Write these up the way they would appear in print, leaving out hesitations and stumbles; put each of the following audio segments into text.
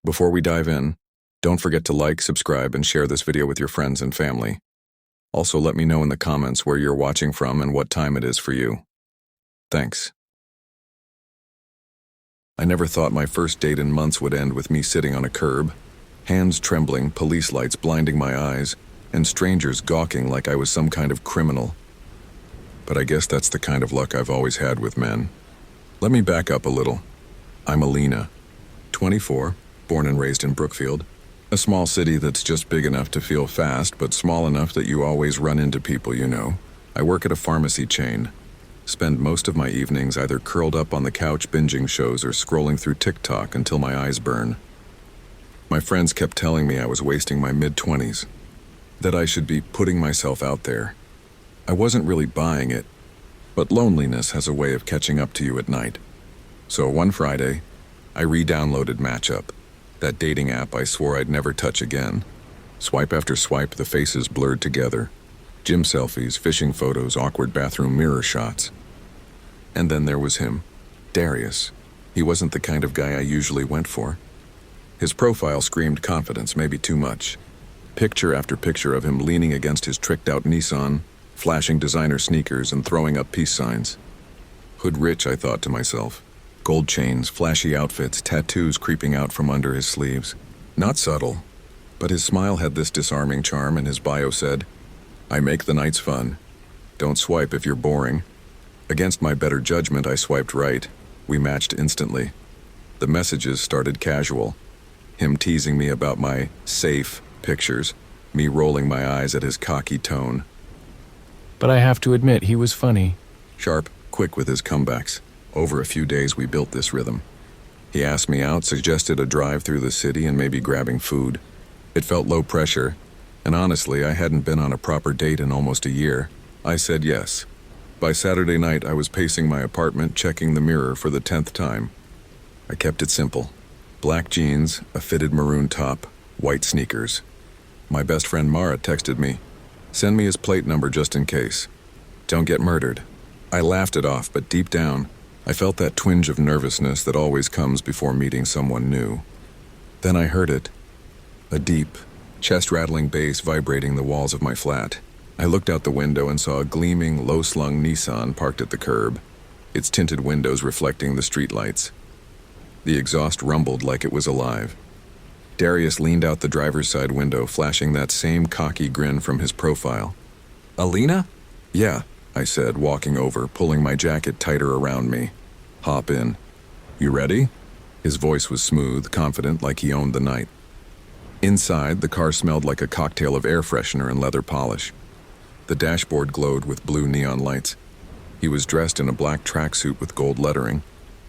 Before we dive in, don't forget to like, subscribe, and share this video with your friends and family. Also, let me know in the comments where you're watching from and what time it is for you. Thanks. I never thought my first date in months would end with me sitting on a curb, hands trembling, police lights blinding my eyes, and strangers gawking like I was some kind of criminal. But I guess that's the kind of luck I've always had with men. Let me back up a little. I'm Alina, 24, born and raised in Brookfield, a small city that's just big enough to feel fast, but small enough that you always run into people you know. I work at a pharmacy chain. Spend most of my evenings either curled up on the couch binging shows or scrolling through TikTok until my eyes burn. My friends kept telling me I was wasting my mid-20s, that I should be putting myself out there. I wasn't really buying it, but loneliness has a way of catching up to you at night. So one Friday, I re-downloaded Matchup, that dating app I swore I'd never touch again. Swipe after swipe, the faces blurred together. Gym selfies, fishing photos, awkward bathroom mirror shots. And then there was him, Darius. He wasn't the kind of guy I usually went for. His profile screamed confidence, maybe too much. Picture after picture of him leaning against his tricked-out Nissan, flashing designer sneakers and throwing up peace signs. Hood rich, I thought to myself. Gold chains, flashy outfits, tattoos creeping out from under his sleeves. Not subtle, but his smile had this disarming charm, and his bio said, "I make the nights fun. Don't swipe if you're boring." Against my better judgment, I swiped right. We matched instantly. The messages started casual. Him teasing me about my safe pictures, me rolling my eyes at his cocky tone. But I have to admit, he was funny. Sharp, quick with his comebacks. Over a few days, we built this rhythm. He asked me out, suggested a drive through the city and maybe grabbing food. It felt low pressure, and honestly, I hadn't been on a proper date in almost a year. I said yes. By Saturday night, I was pacing my apartment, checking the mirror for the 10th time. I kept it simple. Black jeans, a fitted maroon top, white sneakers. My best friend Mara texted me, "Send me his plate number just in case. Don't get murdered." I laughed it off, but deep down, I felt that twinge of nervousness that always comes before meeting someone new. Then I heard it. A deep, chest-rattling bass vibrating the walls of my flat. I looked out the window and saw a gleaming, low-slung Nissan parked at the curb, its tinted windows reflecting the streetlights. The exhaust rumbled like it was alive. Darius leaned out the driver's side window, flashing that same cocky grin from his profile. "Alina?" "Yeah," I said, walking over, pulling my jacket tighter around me. "Hop in." "You ready?" His voice was smooth, confident, like he owned the night. Inside, the car smelled like a cocktail of air freshener and leather polish. The dashboard glowed with blue neon lights. He was dressed in a black tracksuit with gold lettering,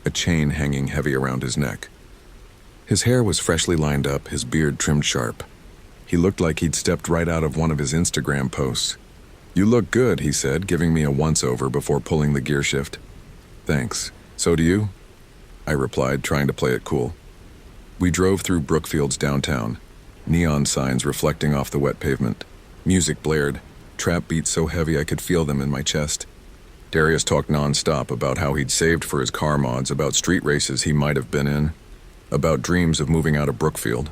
a chain hanging heavy around his neck. His hair was freshly lined up, his beard trimmed sharp. He looked like he'd stepped right out of one of his Instagram posts. "You look good," he said, giving me a once-over before pulling the gear shift. "Thanks. So do you?" I replied, trying to play it cool. We drove through Brookfield's downtown, neon signs reflecting off the wet pavement. Music blared, trap beats so heavy I could feel them in my chest. Darius talked non-stop about how he'd saved for his car mods, about street races he might have been in, about dreams of moving out of Brookfield.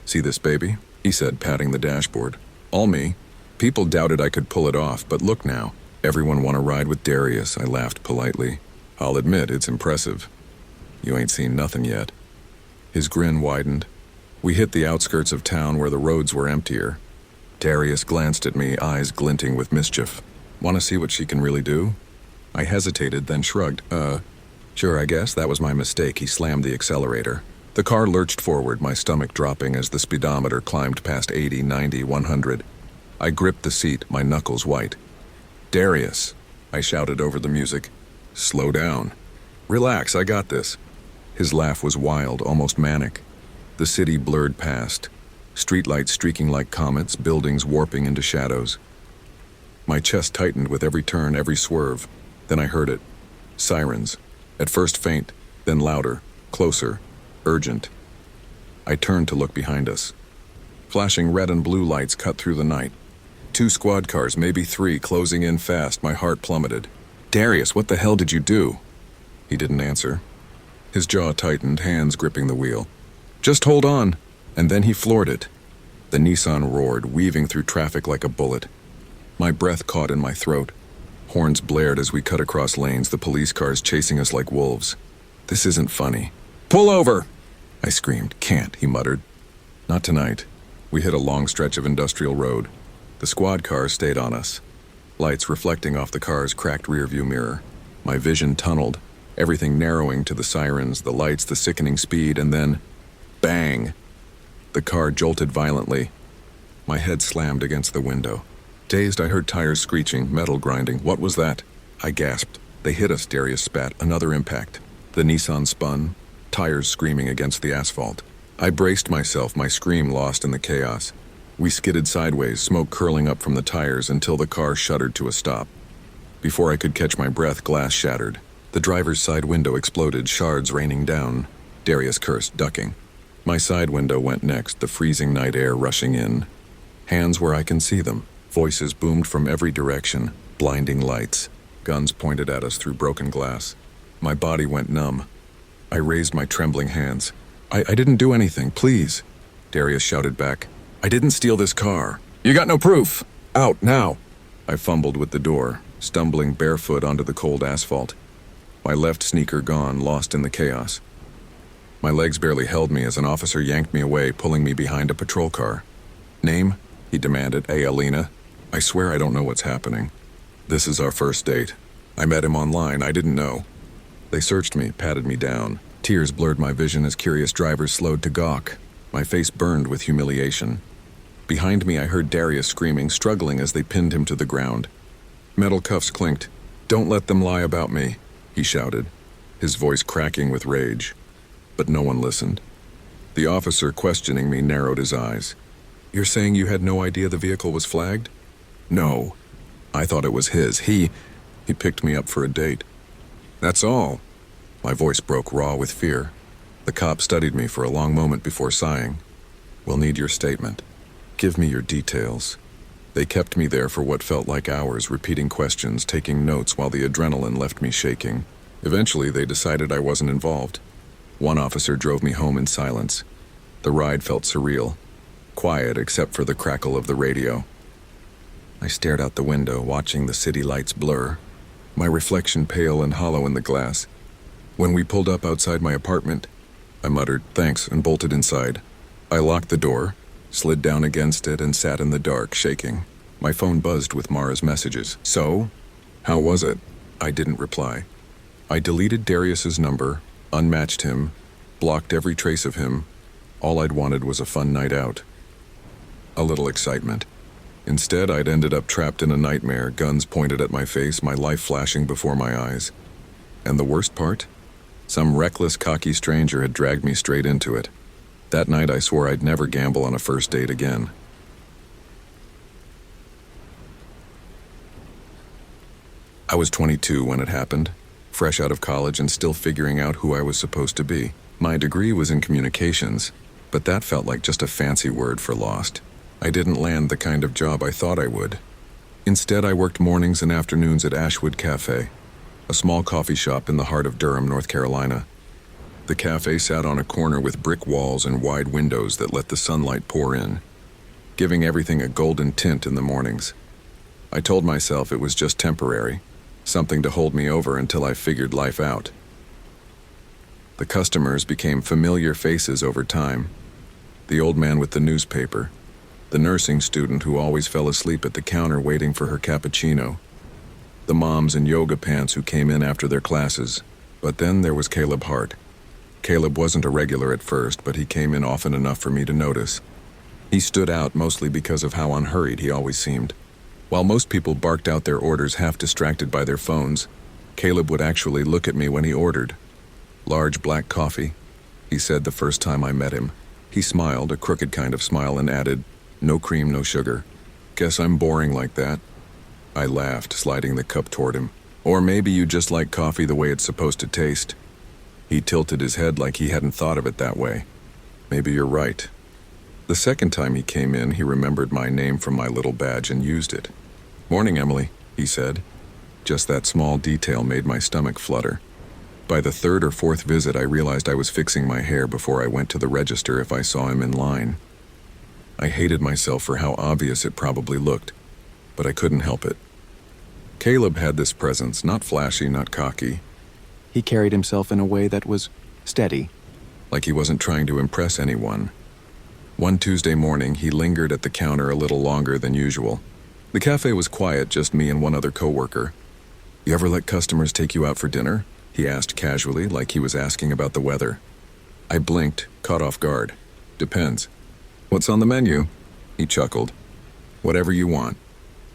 "See this baby?" he said, patting the dashboard. "All me. People doubted I could pull it off, but look now. Everyone want to ride with Darius," I laughed politely. "I'll admit, it's impressive. You ain't seen nothing yet." His grin widened. We hit the outskirts of town where the roads were emptier. Darius glanced at me, eyes glinting with mischief. "Want to see what she can really do?" I hesitated, then shrugged. Sure, I guess that was my mistake." He slammed the accelerator. The car lurched forward, my stomach dropping as the speedometer climbed past 80, 90, 100. I gripped the seat, my knuckles white. "Darius," I shouted over the music. "Slow down. Relax, I got this." His laugh was wild, almost manic. The city blurred past, streetlights streaking like comets, buildings warping into shadows. My chest tightened with every turn, every swerve. Then I heard it. Sirens. At first faint, then louder, closer, urgent. I turned to look behind us. Flashing red and blue lights cut through the night. 2 squad cars, maybe 3, closing in fast. My heart plummeted. "Darius, what the hell did you do?" He didn't answer. His jaw tightened, hands gripping the wheel. Just hold on. And then he floored it. The Nissan roared, weaving through traffic like a bullet. My breath caught in my throat. Horns blared as we cut across lanes, the police cars chasing us like wolves. This isn't funny. Pull over! I screamed. Can't, he muttered. Not tonight. We hit a long stretch of industrial road. The squad car stayed on us. Lights reflecting off the car's cracked rearview mirror. My vision tunneled, everything narrowing to the sirens, the lights, the sickening speed, and then... bang! The car jolted violently. My head slammed against the window. Dazed, I heard tires screeching, metal grinding. What was that? I gasped. They hit us, Darius spat. Another impact. The Nissan spun, tires screaming against the asphalt. I braced myself, my scream lost in the chaos. We skidded sideways, smoke curling up from the tires until the car shuddered to a stop. Before I could catch my breath, glass shattered. The driver's side window exploded, shards raining down. Darius cursed, ducking. My side window went next, the freezing night air rushing in. Hands where I can see them. Voices boomed from every direction, blinding lights. Guns pointed at us through broken glass. My body went numb. I raised my trembling hands. I didn't do anything, please. Darius shouted back. I didn't steal this car. You got no proof. Out, now. I fumbled with the door, stumbling barefoot onto the cold asphalt. My left sneaker gone, lost in the chaos. My legs barely held me as an officer yanked me away, pulling me behind a patrol car. Name? He demanded. Hey, Alina. I swear I don't know what's happening. This is our first date. I met him online. I didn't know. They searched me, patted me down. Tears blurred my vision as curious drivers slowed to gawk. My face burned with humiliation. Behind me, I heard Darius screaming, struggling as they pinned him to the ground. Metal cuffs clinked. Don't let them lie about me, he shouted, his voice cracking with rage. But no one listened. The officer questioning me narrowed his eyes. You're saying you had no idea the vehicle was flagged? No. I thought it was his. He picked me up for a date. That's all. My voice broke raw with fear. The cop studied me for a long moment before sighing. We'll need your statement. Give me your details. They kept me there for what felt like hours, repeating questions, taking notes while the adrenaline left me shaking. Eventually, they decided I wasn't involved. One officer drove me home in silence. The ride felt surreal, quiet except for the crackle of the radio. I stared out the window, watching the city lights blur, my reflection pale and hollow in the glass. When we pulled up outside my apartment, I muttered thanks and bolted inside. I locked the door, slid down against it, and sat in the dark, shaking. My phone buzzed with Mara's messages. So? How was it? I didn't reply. I deleted Darius's number, unmatched him, blocked every trace of him. All I'd wanted was a fun night out. A little excitement. Instead, I'd ended up trapped in a nightmare, guns pointed at my face, my life flashing before my eyes. And the worst part? Some reckless, cocky stranger had dragged me straight into it. That night, I swore I'd never gamble on a first date again. I was 22 when it happened, fresh out of college and still figuring out who I was supposed to be. My degree was in communications, but that felt like just a fancy word for lost. I didn't land the kind of job I thought I would. Instead, I worked mornings and afternoons at Ashwood Cafe, a small coffee shop in the heart of Durham, North Carolina. The cafe sat on a corner with brick walls and wide windows that let the sunlight pour in, giving everything a golden tint in the mornings. I told myself it was just temporary, something to hold me over until I figured life out. The customers became familiar faces over time. The old man with the newspaper, the nursing student who always fell asleep at the counter waiting for her cappuccino, the moms in yoga pants who came in after their classes. But then there was Caleb Hart. Caleb wasn't a regular at first, but he came in often enough for me to notice. He stood out mostly because of how unhurried he always seemed. While most people barked out their orders half distracted by their phones, Caleb would actually look at me when he ordered. Large black coffee, he said the first time I met him. He smiled, a crooked kind of smile, and added, "No cream, no sugar. Guess I'm boring like that." I laughed, sliding the cup toward him. "Or maybe you just like coffee the way it's supposed to taste." He tilted his head like he hadn't thought of it that way. "Maybe you're right." The second time he came in, he remembered my name from my little badge and used it. "Morning, Emily," he said. Just that small detail made my stomach flutter. By the third or fourth visit, I realized I was fixing my hair before I went to the register if I saw him in line. I hated myself for how obvious it probably looked, but I couldn't help it. Caleb had this presence, not flashy, not cocky. He carried himself in a way that was steady, like he wasn't trying to impress anyone. One Tuesday morning, he lingered at the counter a little longer than usual. The cafe was quiet, just me and one other coworker. "You ever let customers take you out for dinner?" he asked casually, like he was asking about the weather. I blinked, caught off guard. "Depends." "What's on the menu?" He chuckled. "Whatever you want."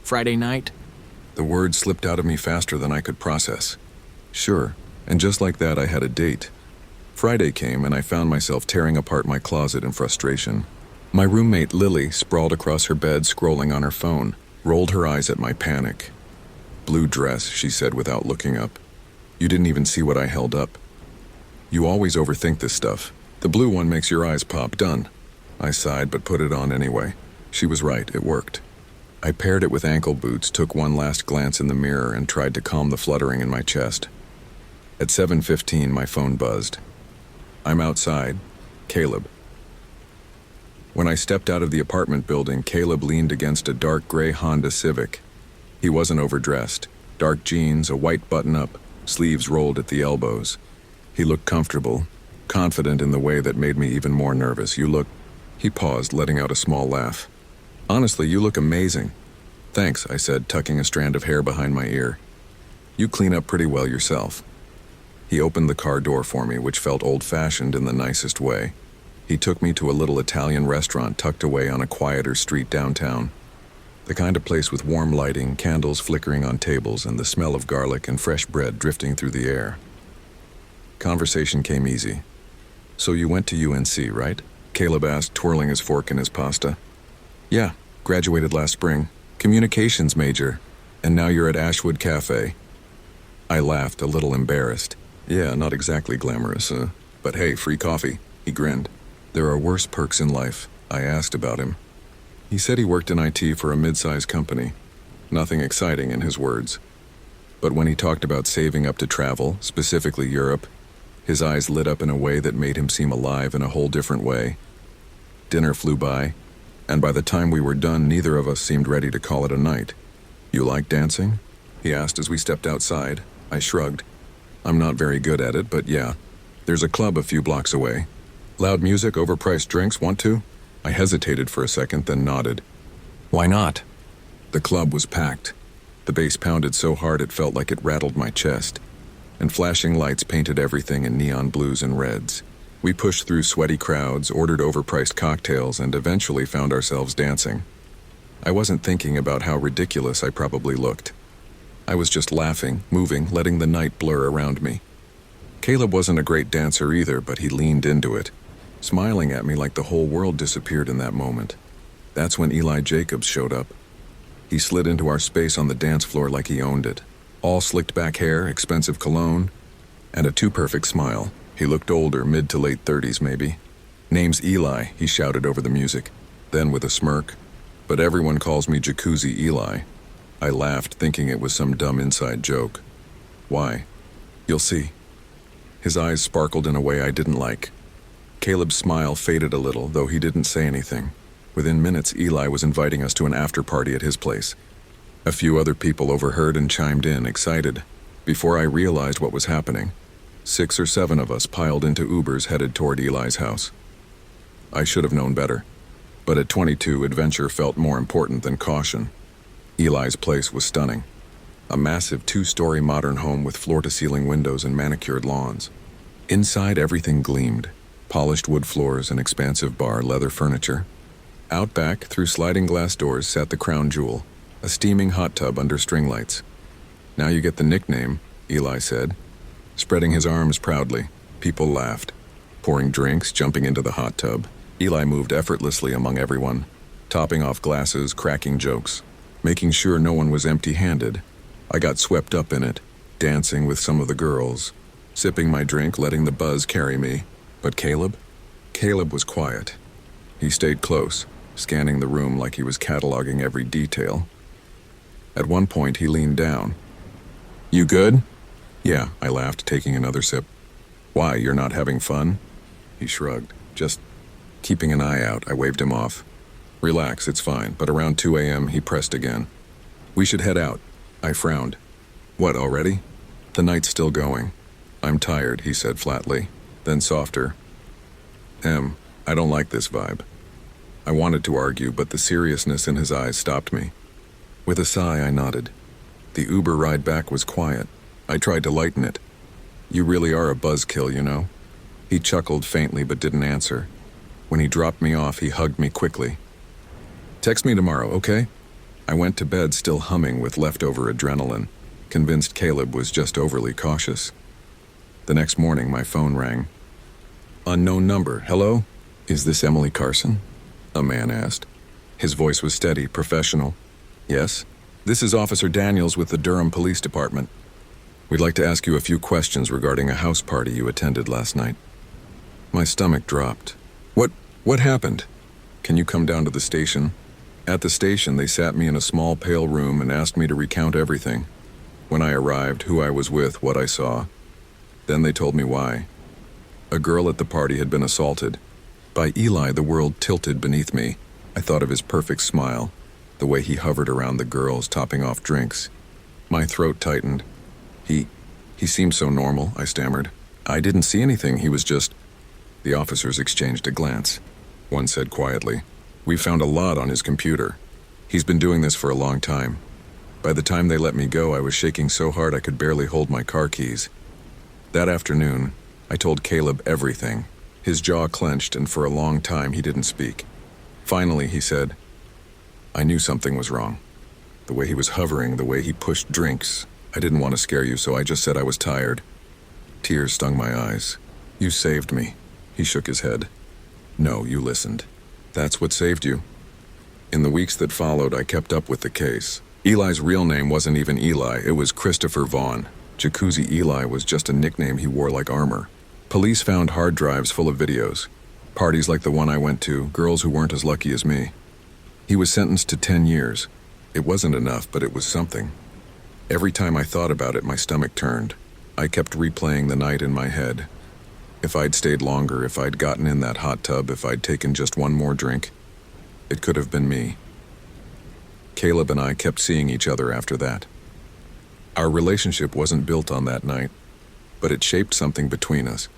Friday night? The words slipped out of me faster than I could process. Sure, and just like that I had a date. Friday came and I found myself tearing apart my closet in frustration. My roommate Lily sprawled across her bed scrolling on her phone, rolled her eyes at my panic. "Blue dress," she said without looking up. "You didn't even see what I held up." "You always overthink this stuff. The blue one makes your eyes pop, done." I sighed but put it on anyway. She was right, it worked. I paired it with ankle boots, took one last glance in the mirror, and tried to calm the fluttering in my chest. At 7:15, my phone buzzed. "I'm outside. Caleb." When I stepped out of the apartment building, Caleb leaned against a dark gray Honda Civic. He wasn't overdressed. Dark jeans, a white button-up, sleeves rolled at the elbows. He looked comfortable, confident in the way that made me even more nervous. He paused, letting out a small laugh. "Honestly, you look amazing." "Thanks," I said, tucking a strand of hair behind my ear. "You clean up pretty well yourself." He opened the car door for me, which felt old-fashioned in the nicest way. He took me to a little Italian restaurant tucked away on a quieter street downtown. The kind of place with warm lighting, candles flickering on tables, and the smell of garlic and fresh bread drifting through the air. Conversation came easy. "So you went to UNC, right?" Caleb asked, twirling his fork in his pasta. "Yeah, graduated last spring. Communications major. And now you're at Ashwood Cafe." I laughed, a little embarrassed. "Yeah, not exactly glamorous, but hey, free coffee." He grinned. "There are worse perks in life." I asked about him. He said he worked in IT for a mid-sized company. Nothing exciting in his words. But when he talked about saving up to travel, specifically Europe, his eyes lit up in a way that made him seem alive in a whole different way. Dinner flew by, and by the time we were done, neither of us seemed ready to call it a night. "You like dancing?" he asked as we stepped outside. I shrugged. "I'm not very good at it, but yeah. There's a club a few blocks away. Loud music, overpriced drinks, want to?" I hesitated for a second, then nodded. "Why not?" The club was packed. The bass pounded so hard it felt like it rattled my chest, and flashing lights painted everything in neon blues and reds. We pushed through sweaty crowds, ordered overpriced cocktails, and eventually found ourselves dancing. I wasn't thinking about how ridiculous I probably looked. I was just laughing, moving, letting the night blur around me. Caleb wasn't a great dancer either, but he leaned into it, smiling at me like the whole world disappeared in that moment. That's when Eli Jacobs showed up. He slid into our space on the dance floor like he owned it. All slicked back hair, expensive cologne, and a too-perfect smile. He looked older, mid to late 30s maybe. "Name's Eli," he shouted over the music. Then with a smirk, "But everyone calls me Jacuzzi Eli." I laughed, thinking it was some dumb inside joke. "Why?" "You'll see." His eyes sparkled in a way I didn't like. Caleb's smile faded a little, though he didn't say anything. Within minutes, Eli was inviting us to an after-party at his place. A few other people overheard and chimed in, excited. Before I realized what was happening, 6 or 7 of us piled into Ubers headed toward Eli's house. I should have known better, but at 22, adventure felt more important than caution. Eli's place was stunning. A massive 2-story modern home with floor-to-ceiling windows and manicured lawns. Inside, everything gleamed. Polished wood floors, an expansive bar, leather furniture. Out back, through sliding glass doors, sat the crown jewel, a steaming hot tub under string lights. "Now you get the nickname," Eli said, spreading his arms proudly. People laughed, pouring drinks, jumping into the hot tub. Eli moved effortlessly among everyone, topping off glasses, cracking jokes, making sure no one was empty-handed. I got swept up in it, dancing with some of the girls, sipping my drink, letting the buzz carry me. But Caleb? Caleb was quiet. He stayed close, scanning the room like he was cataloging every detail. At one point, he leaned down. "You good?" Yeah, I laughed, taking another sip. Why, you're not having fun? He shrugged. Just keeping an eye out, I waved him off. Relax, it's fine, but around 2 a.m. he pressed again. We should head out. I frowned. What, already? The night's still going. I'm tired, he said flatly, then softer. I don't like this vibe. I wanted to argue, but the seriousness in his eyes stopped me. With a sigh, I nodded. The Uber ride back was quiet. I tried to lighten it. You really are a buzzkill, you know? He chuckled faintly but didn't answer. When he dropped me off, he hugged me quickly. Text me tomorrow, okay? I went to bed still humming with leftover adrenaline, convinced Caleb was just overly cautious. The next morning, my phone rang. Unknown number. Hello? Is this Emily Carson? A man asked. His voice was steady, professional. Yes? This is Officer Daniels with the Durham Police Department. We'd like to ask you a few questions regarding a house party you attended last night. My stomach dropped. What happened? Can you come down to the station? At the station, they sat me in a small, pale room and asked me to recount everything. When I arrived, who I was with, what I saw. Then they told me why. A girl at the party had been assaulted. By Eli, the world tilted beneath me. I thought of his perfect smile, the way he hovered around the girls, topping off drinks. My throat tightened. He seemed so normal, I stammered. I didn't see anything, he was just... The officers exchanged a glance. One said quietly, "We found a lot on his computer. He's been doing this for a long time." By the time they let me go, I was shaking so hard I could barely hold my car keys. That afternoon, I told Caleb everything. His jaw clenched, and for a long time he didn't speak. Finally, he said, "I knew something was wrong. The way he was hovering, the way he pushed drinks. I didn't want to scare you, so I just said I was tired." Tears stung my eyes. "You saved me." He shook his head. "No, you listened. That's what saved you." In the weeks that followed, I kept up with the case. Eli's real name wasn't even Eli, it was Christopher Vaughn. Jacuzzi Eli was just a nickname he wore like armor. Police found hard drives full of videos. Parties like the one I went to, girls who weren't as lucky as me. He was sentenced to 10 years. It wasn't enough, but it was something. Every time I thought about it, my stomach turned. I kept replaying the night in my head. If I'd stayed longer, if I'd gotten in that hot tub, if I'd taken just one more drink, it could have been me. Caleb and I kept seeing each other after that. Our relationship wasn't built on that night, but it shaped something between us,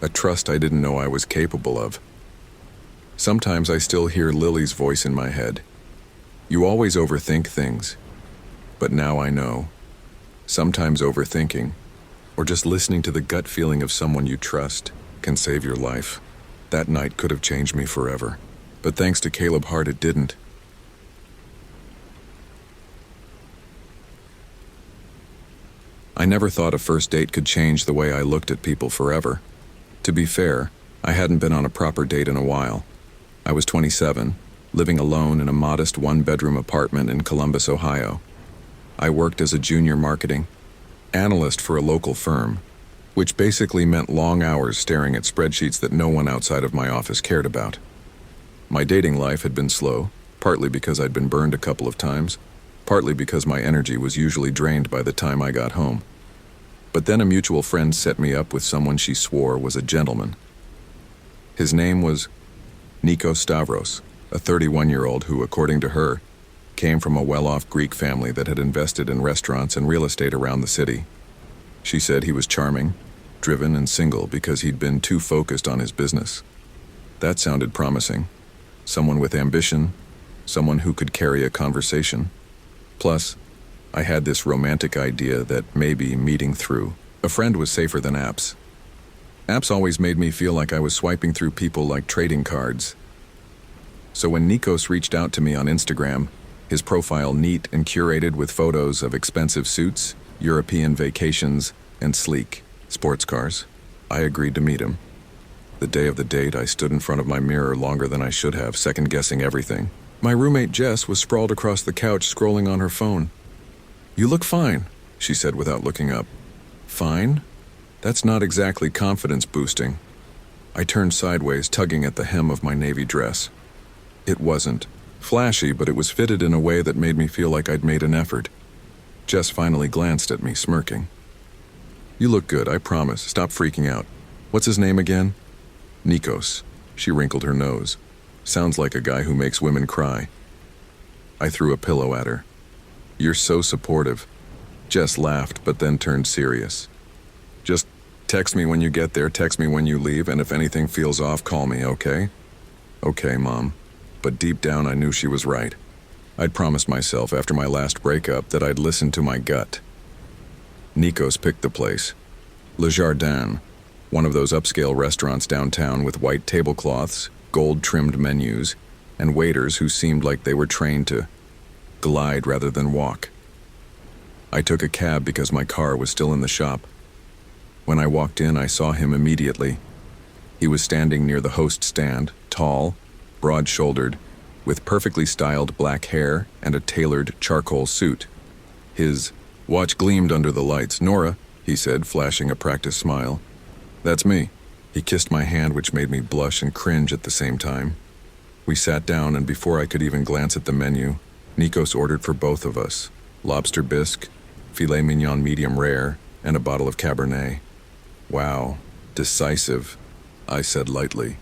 a trust I didn't know I was capable of. Sometimes I still hear Lily's voice in my head. You always overthink things, but now I know. Sometimes overthinking, or just listening to the gut feeling of someone you trust, can save your life. That night could have changed me forever, but thanks to Caleb Hart, it didn't. I never thought a first date could change the way I looked at people forever. To be fair, I hadn't been on a proper date in a while. I was 27, living alone in a modest one-bedroom apartment in Columbus, Ohio. I worked as a junior marketing analyst for a local firm, which basically meant long hours staring at spreadsheets that no one outside of my office cared about. My dating life had been slow, partly because I'd been burned a couple of times, partly because my energy was usually drained by the time I got home. But then a mutual friend set me up with someone she swore was a gentleman. His name was Nikos Stavros, a 31-year-old who, according to her, came from a well-off Greek family that had invested in restaurants and real estate around the city. She said he was charming, driven, and single because he'd been too focused on his business. That sounded promising. Someone with ambition, someone who could carry a conversation. Plus, I had this romantic idea that maybe meeting through a friend was safer than apps. Apps always made me feel like I was swiping through people like trading cards. So when Nikos reached out to me on Instagram, his profile neat and curated with photos of expensive suits, European vacations, and sleek sports cars, I agreed to meet him. The day of the date, I stood in front of my mirror longer than I should have, second-guessing everything. My roommate Jess was sprawled across the couch scrolling on her phone. "You look fine," she said without looking up. "Fine? That's not exactly confidence-boosting." I turned sideways, tugging at the hem of my navy dress. It wasn't flashy, but it was fitted in a way that made me feel like I'd made an effort. Jess finally glanced at me, smirking. You look good, I promise. Stop freaking out. What's his name again? Nikos. She wrinkled her nose. Sounds like a guy who makes women cry. I threw a pillow at her. You're so supportive. Jess laughed, but then turned serious. Just text me when you get there, text me when you leave, and if anything feels off, call me, okay? Okay, Mom. But deep down I knew she was right. I'd promised myself after my last breakup that I'd listen to my gut. Nikos picked the place. Le Jardin, one of those upscale restaurants downtown with white tablecloths, gold-trimmed menus, and waiters who seemed like they were trained to glide rather than walk. I took a cab because my car was still in the shop. When I walked in, I saw him immediately. He was standing near the host stand, tall, broad-shouldered, with perfectly styled black hair and a tailored charcoal suit. His watch gleamed under the lights. Nora, he said, flashing a practiced smile. That's me. He kissed my hand, which made me blush and cringe at the same time. We sat down, and before I could even glance at the menu, Nikos ordered for both of us. Lobster bisque, filet mignon medium rare, and a bottle of Cabernet. Wow, decisive, I said lightly.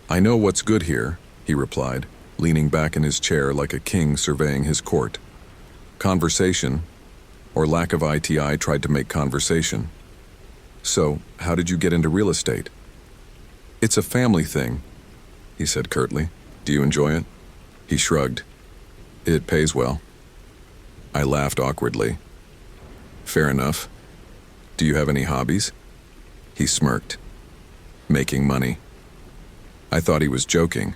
I know what's good here, he replied, leaning back in his chair like a king surveying his court. Conversation, or lack of it. I tried to make conversation. So, how did you get into real estate? It's a family thing, he said curtly. Do you enjoy it? He shrugged. It pays well. I laughed awkwardly. Fair enough. Do you have any hobbies? He smirked. Making money. I thought he was joking,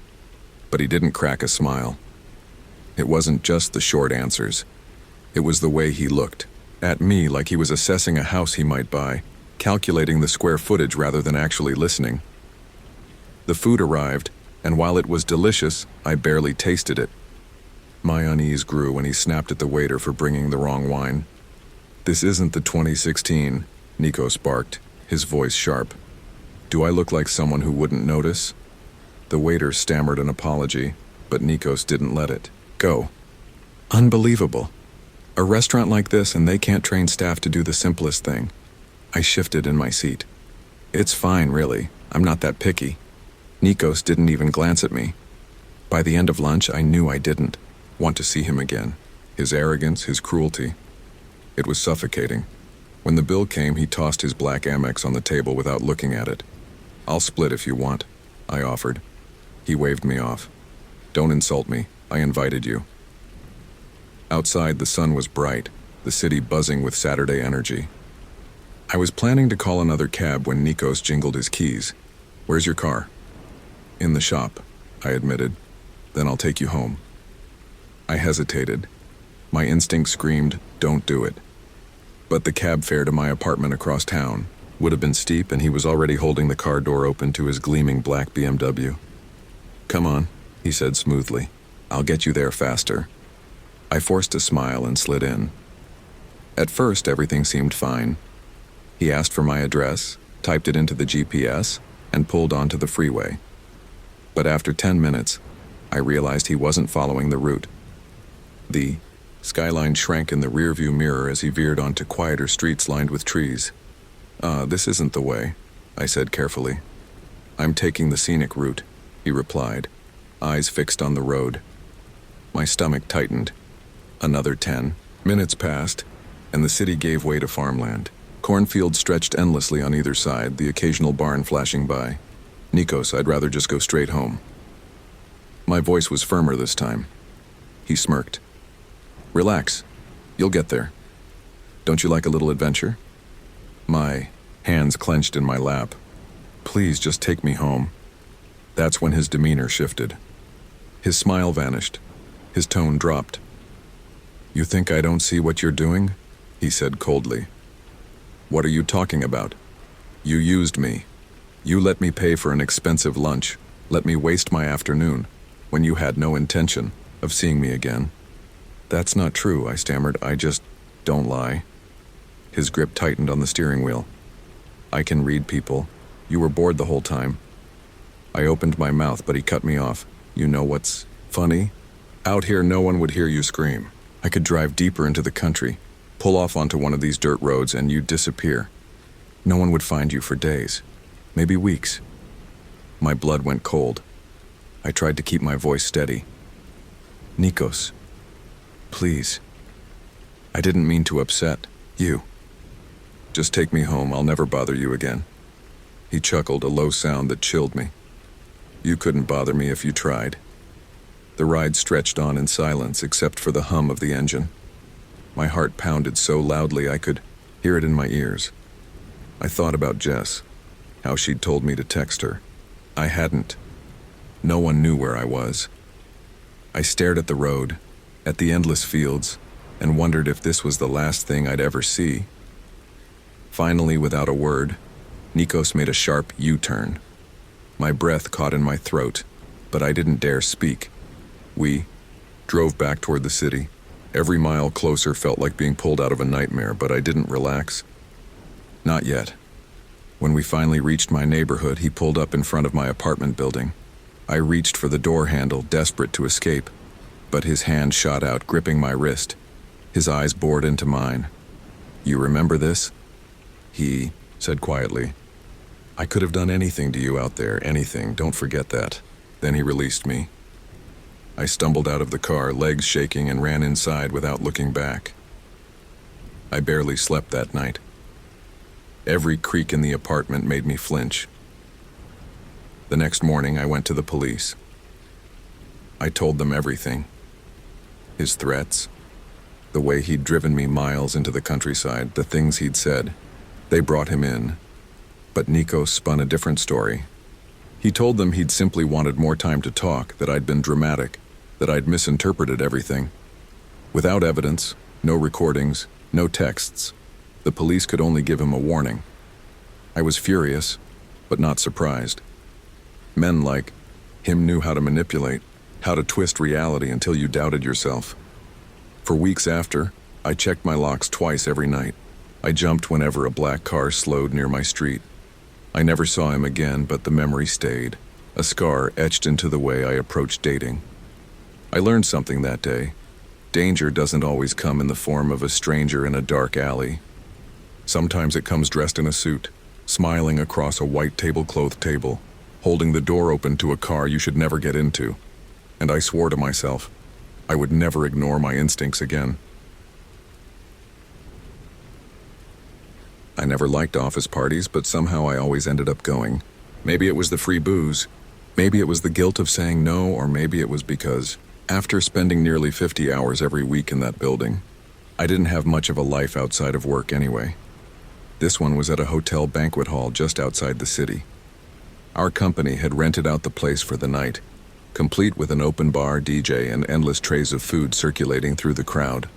but he didn't crack a smile. It wasn't just the short answers. It was the way he looked, at me like he was assessing a house he might buy, calculating the square footage rather than actually listening. The food arrived, and while it was delicious, I barely tasted it. My unease grew when he snapped at the waiter for bringing the wrong wine. This isn't the 2016, Nikos barked, his voice sharp. Do I look like someone who wouldn't notice? The waiter stammered an apology, but Nikos didn't let it go. Unbelievable. A restaurant like this and they can't train staff to do the simplest thing. I shifted in my seat. It's fine, really. I'm not that picky. Nikos didn't even glance at me. By the end of lunch, I knew I didn't want to see him again. His arrogance, his cruelty. It was suffocating. When the bill came, he tossed his black Amex on the table without looking at it. I'll split if you want, I offered. He waved me off. Don't insult me. I invited you. Outside, the sun was bright, the city buzzing with Saturday energy. I was planning to call another cab when Nikos jingled his keys. Where's your car? In the shop, I admitted. Then I'll take you home. I hesitated. My instinct screamed, don't do it. But the cab fare to my apartment across town would have been steep, and he was already holding the car door open to his gleaming black BMW. Come on, he said smoothly. I'll get you there faster. I forced a smile and slid in. At first, everything seemed fine. He asked for my address, typed it into the GPS, and pulled onto the freeway. But after 10 minutes, I realized he wasn't following the route. The skyline shrank in the rearview mirror as he veered onto quieter streets lined with trees. This isn't the way, I said carefully. I'm taking the scenic route, he replied, eyes fixed on the road. My stomach tightened. Another 10 minutes passed, and the city gave way to farmland. Cornfields stretched endlessly on either side, the occasional barn flashing by. Nikos, I'd rather just go straight home. My voice was firmer this time. He smirked. Relax. You'll get there. Don't you like a little adventure? My hands clenched in my lap. Please just take me home. That's when his demeanor shifted. His smile vanished. His tone dropped. You think I don't see what you're doing? He said coldly. What are you talking about? You used me. You let me pay for an expensive lunch, let me waste my afternoon, when you had no intention of seeing me again. That's not true, I stammered. I just don't lie. His grip tightened on the steering wheel. I can read people. You were bored the whole time. I opened my mouth, but he cut me off. You know what's funny? Out here, no one would hear you scream. I could drive deeper into the country, pull off onto one of these dirt roads, and you'd disappear. No one would find you for days, maybe weeks. My blood went cold. I tried to keep my voice steady. Nikos, please. I didn't mean to upset you. Just take me home, I'll never bother you again. He chuckled, a low sound that chilled me. You couldn't bother me if you tried. The ride stretched on in silence except for the hum of the engine. My heart pounded so loudly I could hear it in my ears. I thought about Jess, how she'd told me to text her. I hadn't. No one knew where I was. I stared at the road, at the endless fields, and wondered if this was the last thing I'd ever see. Finally, without a word, Nikos made a sharp U-turn. My breath caught in my throat, but I didn't dare speak. We drove back toward the city. Every mile closer felt like being pulled out of a nightmare, but I didn't relax. Not yet. When we finally reached my neighborhood, he pulled up in front of my apartment building. I reached for the door handle, desperate to escape, but his hand shot out, gripping my wrist. His eyes bored into mine. You remember this? He said quietly. I could have done anything to you out there, anything, don't forget that. Then he released me. I stumbled out of the car, legs shaking, and ran inside without looking back. I barely slept that night. Every creak in the apartment made me flinch. The next morning, I went to the police. I told them everything. His threats, the way he'd driven me miles into the countryside, the things he'd said. They brought him in. But Nikos spun a different story. He told them he'd simply wanted more time to talk, that I'd been dramatic, that I'd misinterpreted everything. Without evidence, no recordings, no texts, the police could only give him a warning. I was furious, but not surprised. Men like him knew how to manipulate, how to twist reality until you doubted yourself. For weeks after, I checked my locks twice every night. I jumped whenever a black car slowed near my street. I never saw him again, but the memory stayed, a scar etched into the way I approached dating. I learned something that day. Danger doesn't always come in the form of a stranger in a dark alley. Sometimes it comes dressed in a suit, smiling across a white tablecloth table, holding the door open to a car you should never get into. And I swore to myself, I would never ignore my instincts again. I never liked office parties, but somehow I always ended up going. Maybe it was the free booze. Maybe it was the guilt of saying no, or maybe it was because, after spending nearly 50 hours every week in that building, I didn't have much of a life outside of work anyway. This one was at a hotel banquet hall just outside the city. Our company had rented out the place for the night, complete with an open bar, DJ, and endless trays of food circulating through the crowd.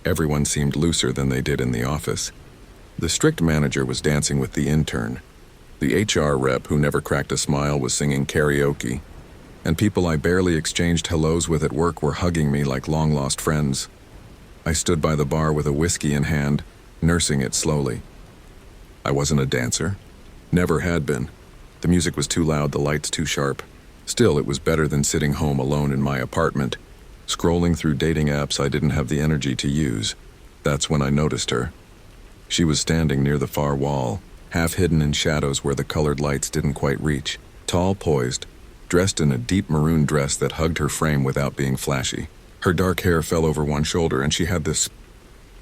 Everyone seemed looser than they did in the office. The strict manager was dancing with the intern. The HR rep, who never cracked a smile, was singing karaoke. And people I barely exchanged hellos with at work were hugging me like long-lost friends. I stood by the bar with a whiskey in hand, nursing it slowly. I wasn't a dancer. Never had been. The music was too loud, the lights too sharp. Still, it was better than sitting home alone in my apartment, scrolling through dating apps I didn't have the energy to use. That's when I noticed her. She was standing near the far wall, half hidden in shadows where the colored lights didn't quite reach, tall, poised, dressed in a deep maroon dress that hugged her frame without being flashy. Her dark hair fell over one shoulder, and she had this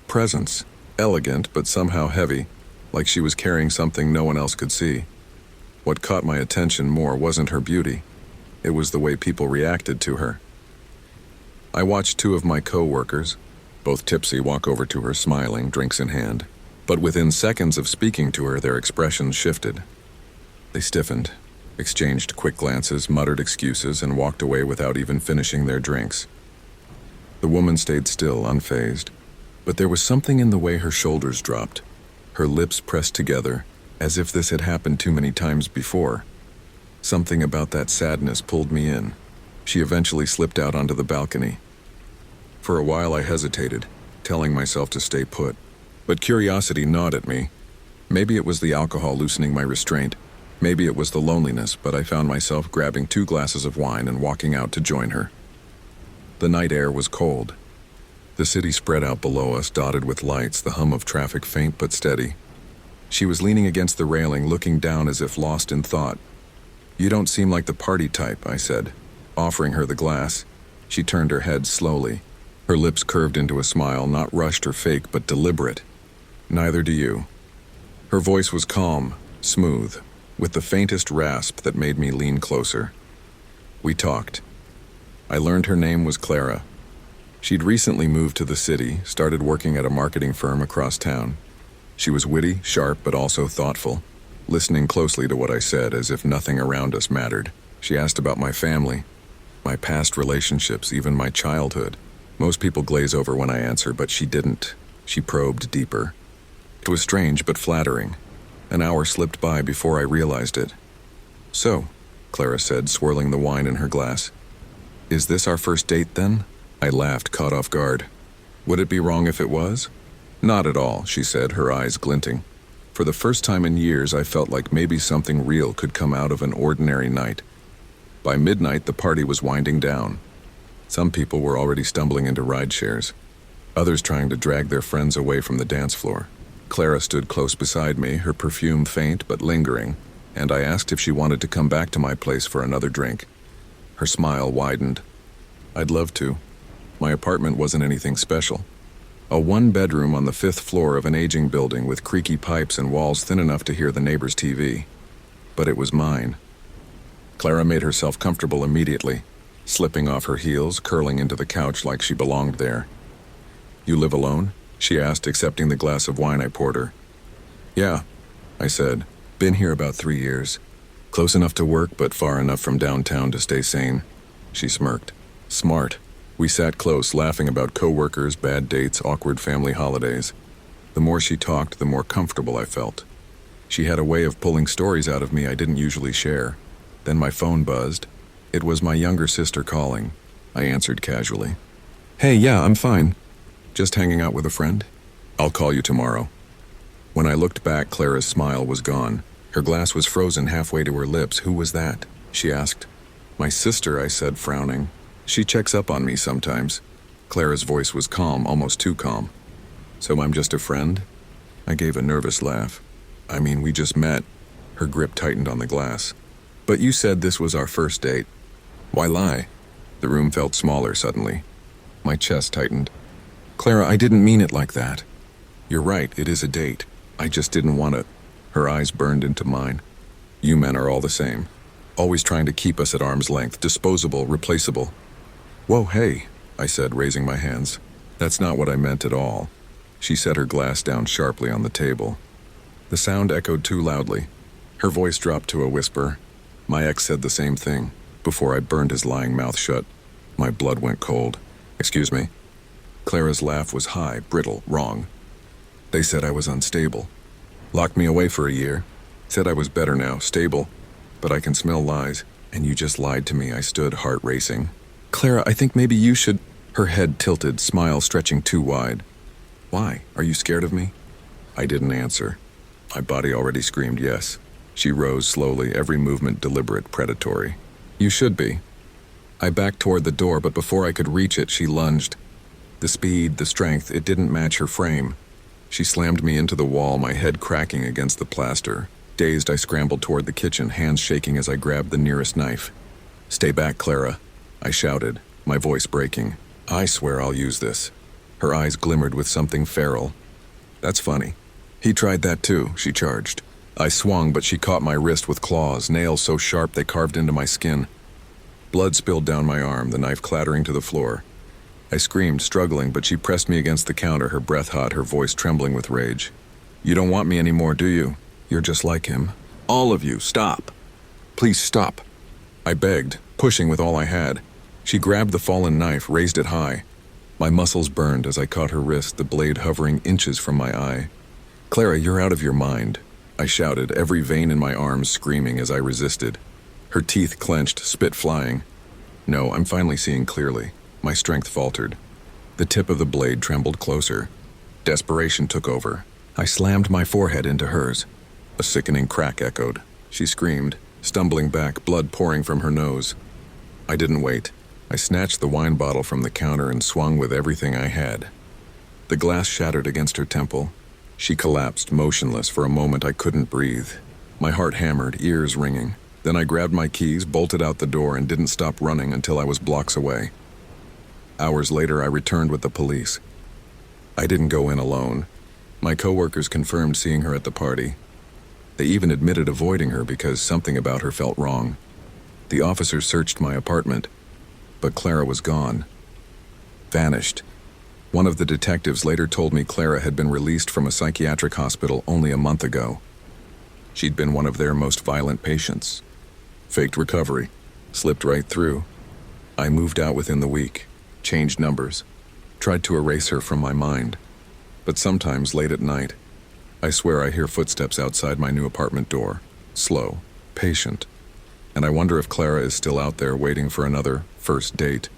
presence, elegant but somehow heavy, like she was carrying something no one else could see. What caught my attention more wasn't her beauty. It was the way people reacted to her. I watched two of my co-workers, both tipsy, walk over to her smiling, drinks in hand. But within seconds of speaking to her, their expressions shifted. They stiffened, exchanged quick glances, muttered excuses, and walked away without even finishing their drinks. The woman stayed still, unfazed, but there was something in the way her shoulders dropped, her lips pressed together, as if this had happened too many times before. Something about that sadness pulled me in. She eventually slipped out onto the balcony. For a while I hesitated, telling myself to stay put. But curiosity gnawed at me. Maybe it was the alcohol loosening my restraint. Maybe it was the loneliness, but I found myself grabbing 2 glasses of wine and walking out to join her. The night air was cold. The city spread out below us, dotted with lights, the hum of traffic faint but steady. She was leaning against the railing, looking down as if lost in thought. "You don't seem like the party type," I said, offering her the glass. She turned her head slowly. Her lips curved into a smile, not rushed or fake, but deliberate. "Neither do you." Her voice was calm, smooth, with the faintest rasp that made me lean closer. We talked. I learned her name was Clara. She'd recently moved to the city, started working at a marketing firm across town. She was witty, sharp, but also thoughtful, listening closely to what I said as if nothing around us mattered. She asked about my family, my past relationships, even my childhood. Most people glaze over when I answer, but she didn't. She probed deeper. It was strange but flattering. An hour slipped by before I realized it. "So," Clara said, swirling the wine in her glass, "is this our first date then?" I laughed, caught off guard. "Would it be wrong if it was?" "Not at all," she said, her eyes glinting. For the first time in years, I felt like maybe something real could come out of an ordinary night. By midnight, the party was winding down. Some people were already stumbling into ride shares, others trying to drag their friends away from the dance floor. Clara stood close beside me, her perfume faint but lingering, and I asked if she wanted to come back to my place for another drink. Her smile widened. "I'd love to." My apartment wasn't anything special. A one-bedroom on the 5th floor of an aging building with creaky pipes and walls thin enough to hear the neighbor's TV. But it was mine. Clara made herself comfortable immediately, slipping off her heels, curling into the couch like she belonged there. "You live alone?" she asked, accepting the glass of wine I poured her. "Yeah," I said. "Been here about 3 years. Close enough to work, but far enough from downtown to stay sane." She smirked. "Smart." We sat close, laughing about coworkers, bad dates, awkward family holidays. The more she talked, the more comfortable I felt. She had a way of pulling stories out of me I didn't usually share. Then my phone buzzed. It was my younger sister calling. I answered casually. "Hey, yeah, I'm fine. Just hanging out with a friend. I'll call you tomorrow." When I looked back, Clara's smile was gone. Her glass was frozen halfway to her lips. "Who was that?" she asked. "My sister," I said, frowning. "She checks up on me sometimes." Clara's voice was calm, almost too calm. "So I'm just a friend?" I gave a nervous laugh. "I mean, we just met." Her grip tightened on the glass. "But you said this was our first date. Why lie?" The room felt smaller suddenly. My chest tightened. "Clara, I didn't mean it like that." "You're right, it is a date. I just didn't want to." Her eyes burned into mine. "You men are all the same. Always trying to keep us at arm's length, disposable, replaceable." "Whoa, hey," I said, raising my hands. "That's not what I meant at all." She set her glass down sharply on the table. The sound echoed too loudly. Her voice dropped to a whisper. My ex said the same thing, before I burned his lying mouth shut. My blood went cold. "Excuse me?" Clara's laugh was high, brittle, wrong. "They said I was unstable. Locked me away for a year. Said I was better now, stable. But I can smell lies, and you just lied to me." I stood, heart racing. "Clara, I think maybe you should—" Her head tilted, smile stretching too wide. "Why? Are you scared of me?" I didn't answer. My body already screamed yes. She rose slowly, every movement deliberate, predatory. "You should be." I backed toward the door, but before I could reach it, she lunged. The speed, the strength, it didn't match her frame. She slammed me into the wall, my head cracking against the plaster. Dazed, I scrambled toward the kitchen, hands shaking as I grabbed the nearest knife. "Stay back, Clara," I shouted, my voice breaking. "I swear I'll use this." Her eyes glimmered with something feral. "That's funny. He tried that too," she charged. I swung, but she caught my wrist with claws, nails so sharp they carved into my skin. Blood spilled down my arm, the knife clattering to the floor. I screamed, struggling, but she pressed me against the counter, her breath hot, her voice trembling with rage. "You don't want me anymore, do you? You're just like him. All of you, stop. Please stop." I begged, pushing with all I had. She grabbed the fallen knife, raised it high. My muscles burned as I caught her wrist, the blade hovering inches from my eye. "Clara, you're out of your mind," I shouted, every vein in my arms screaming as I resisted. Her teeth clenched, spit flying. "No, I'm finally seeing clearly." My strength faltered. The tip of the blade trembled closer. Desperation took over. I slammed my forehead into hers. A sickening crack echoed. She screamed, stumbling back, blood pouring from her nose. I didn't wait. I snatched the wine bottle from the counter and swung with everything I had. The glass shattered against her temple. She collapsed, motionless. For a moment I couldn't breathe. My heart hammered, ears ringing. Then I grabbed my keys, bolted out the door, and didn't stop running until I was blocks away. Hours later, I returned with the police. I didn't go in alone. My coworkers confirmed seeing her at the party. They even admitted avoiding her because something about her felt wrong. The officers searched my apartment, but Clara was gone. Vanished. One of the detectives later told me Clara had been released from a psychiatric hospital only a month ago. She'd been one of their most violent patients. Faked recovery. Slipped right through. I moved out within the week. Changed numbers. Tried to erase her from my mind. But sometimes late at night, I swear I hear footsteps outside my new apartment door. Slow. Patient. And I wonder if Clara is still out there waiting for another first date.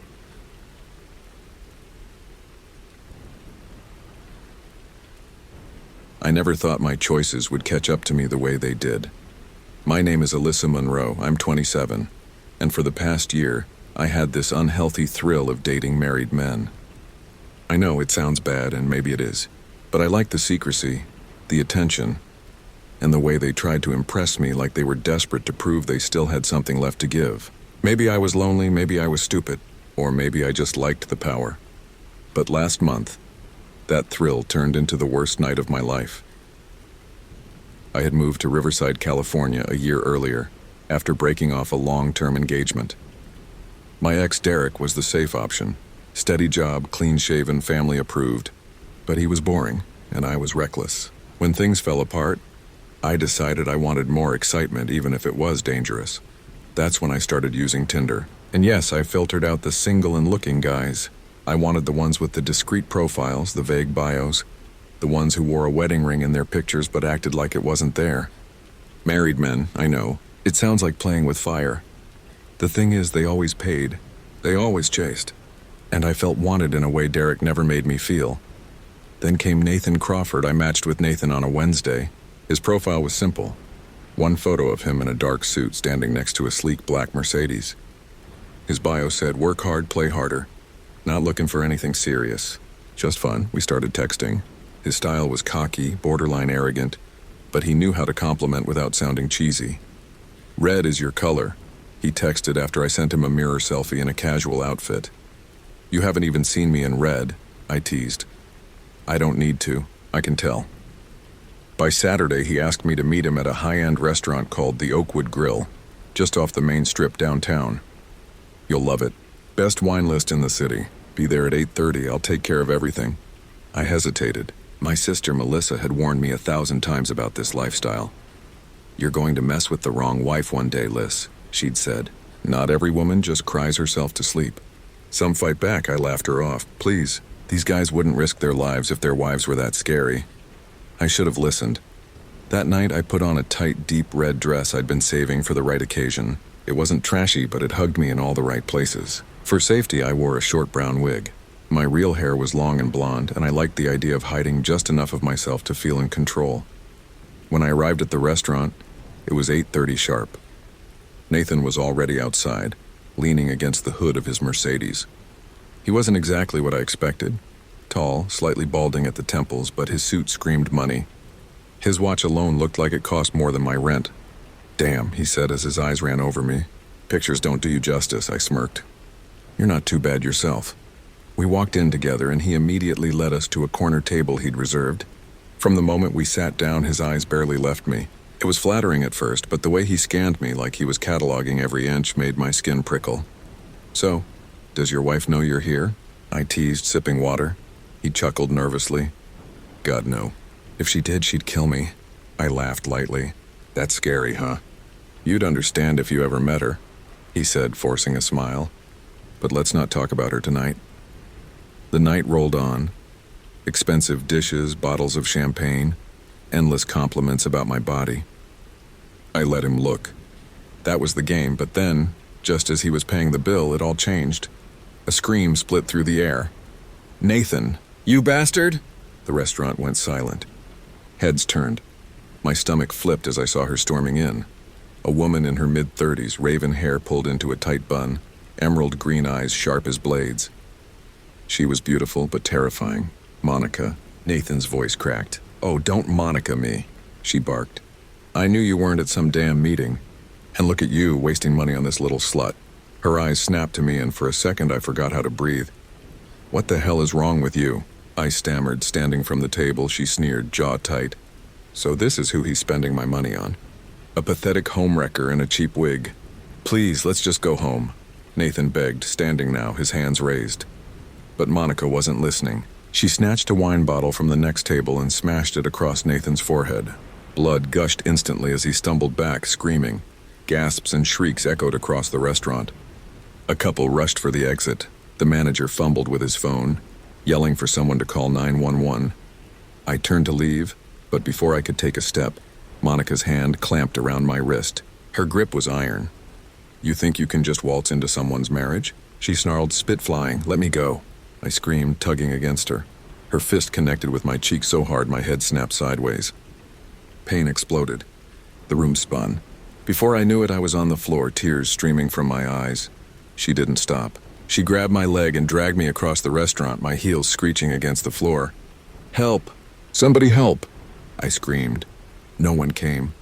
I never thought my choices would catch up to me the way they did. My name is Alyssa Monroe. I'm 27. And for the past year, I had this unhealthy thrill of dating married men. I know it sounds bad, and maybe it is, but I like the secrecy, the attention, and the way they tried to impress me like they were desperate to prove they still had something left to give. Maybe I was lonely, maybe I was stupid, or maybe I just liked the power. But last month, that thrill turned into the worst night of my life. I had moved to Riverside, California a year earlier, after breaking off a long-term engagement. My ex Derek was the safe option. Steady job, clean-shaven, family approved. But he was boring, and I was reckless. When things fell apart, I decided I wanted more excitement even if it was dangerous. That's when I started using Tinder. And yes, I filtered out the single and looking guys. I wanted the ones with the discreet profiles, the vague bios, the ones who wore a wedding ring in their pictures but acted like it wasn't there. Married men, I know. It sounds like playing with fire. The thing is, they always paid. They always chased. And I felt wanted in a way Derek never made me feel. Then came Nathan Crawford. I matched with Nathan on a Wednesday. His profile was simple. One photo of him in a dark suit standing next to a sleek black Mercedes. His bio said, "Work hard, play harder." Not looking for anything serious. Just fun. We started texting. His style was cocky, borderline arrogant, but he knew how to compliment without sounding cheesy. "Red is your color," he texted after I sent him a mirror selfie in a casual outfit. "You haven't even seen me in red," I teased. "I don't need to. I can tell." By Saturday, he asked me to meet him at a high-end restaurant called the Oakwood Grill, just off the main strip downtown. "You'll love it. Best wine list in the city. Be there at 8:30. I'll take care of everything." I hesitated. My sister Melissa had warned me 1,000 times about this lifestyle. "You're going to mess with the wrong wife one day, Liz," she'd said. "Not every woman just cries herself to sleep." Some fight back. I laughed her off. Please, these guys wouldn't risk their lives if their wives were that scary. I should have listened. That night I put on a tight, deep red dress I'd been saving for the right occasion. It wasn't trashy, but it hugged me in all the right places. For safety, I wore a short brown wig. My real hair was long and blonde, and I liked the idea of hiding just enough of myself to feel in control. When I arrived at the restaurant, it was 8:30 sharp. Nathan was already outside, leaning against the hood of his Mercedes. He wasn't exactly what I expected. Tall, slightly balding at the temples, but his suit screamed money. His watch alone looked like it cost more than my rent. "Damn," he said as his eyes ran over me. "Pictures don't do you justice," I smirked. "You're not too bad yourself." We walked in together, and he immediately led us to a corner table he'd reserved. From the moment we sat down, his eyes barely left me. It was flattering at first, but the way he scanned me like he was cataloging every inch made my skin prickle. "So, does your wife know you're here?" I teased, sipping water. He chuckled nervously. "God, no. If she did, she'd kill me." I laughed lightly. "That's scary, huh? You'd understand if you ever met her," he said, forcing a smile. "But let's not talk about her tonight." The night rolled on. Expensive dishes, bottles of champagne, endless compliments about my body. I let him look. That was the game, but then, just as he was paying the bill, it all changed. A scream split through the air. "Nathan, you bastard!" The restaurant went silent. Heads turned. My stomach flipped as I saw her storming in. A woman in her mid-30s, raven hair pulled into a tight bun, emerald green eyes sharp as blades. She was beautiful but terrifying. "Monica," Nathan's voice cracked. "Oh, don't Monica me," she barked. "I knew you weren't at some damn meeting. And look at you, wasting money on this little slut." Her eyes snapped to me, and for a second I forgot how to breathe. "What the hell is wrong with you?" I stammered, standing from the table. She sneered, jaw tight. "So this is who he's spending my money on. A pathetic homewrecker in a cheap wig. Please, let's just go home," Nathan begged, standing now, his hands raised. But Monica wasn't listening. She snatched a wine bottle from the next table and smashed it across Nathan's forehead. Blood gushed instantly as he stumbled back, screaming. Gasps and shrieks echoed across the restaurant. A couple rushed for the exit. The manager fumbled with his phone, yelling for someone to call 911. I turned to leave, but before I could take a step, Monica's hand clamped around my wrist. Her grip was iron. "You think you can just waltz into someone's marriage?" She snarled, spit flying. "Let me go," I screamed, tugging against her. Her fist connected with my cheek so hard my head snapped sideways. Pain exploded. The room spun. Before I knew it, I was on the floor, tears streaming from my eyes. She didn't stop. She grabbed my leg and dragged me across the restaurant, my heels screeching against the floor. "Help! Somebody help!" I screamed. No one came.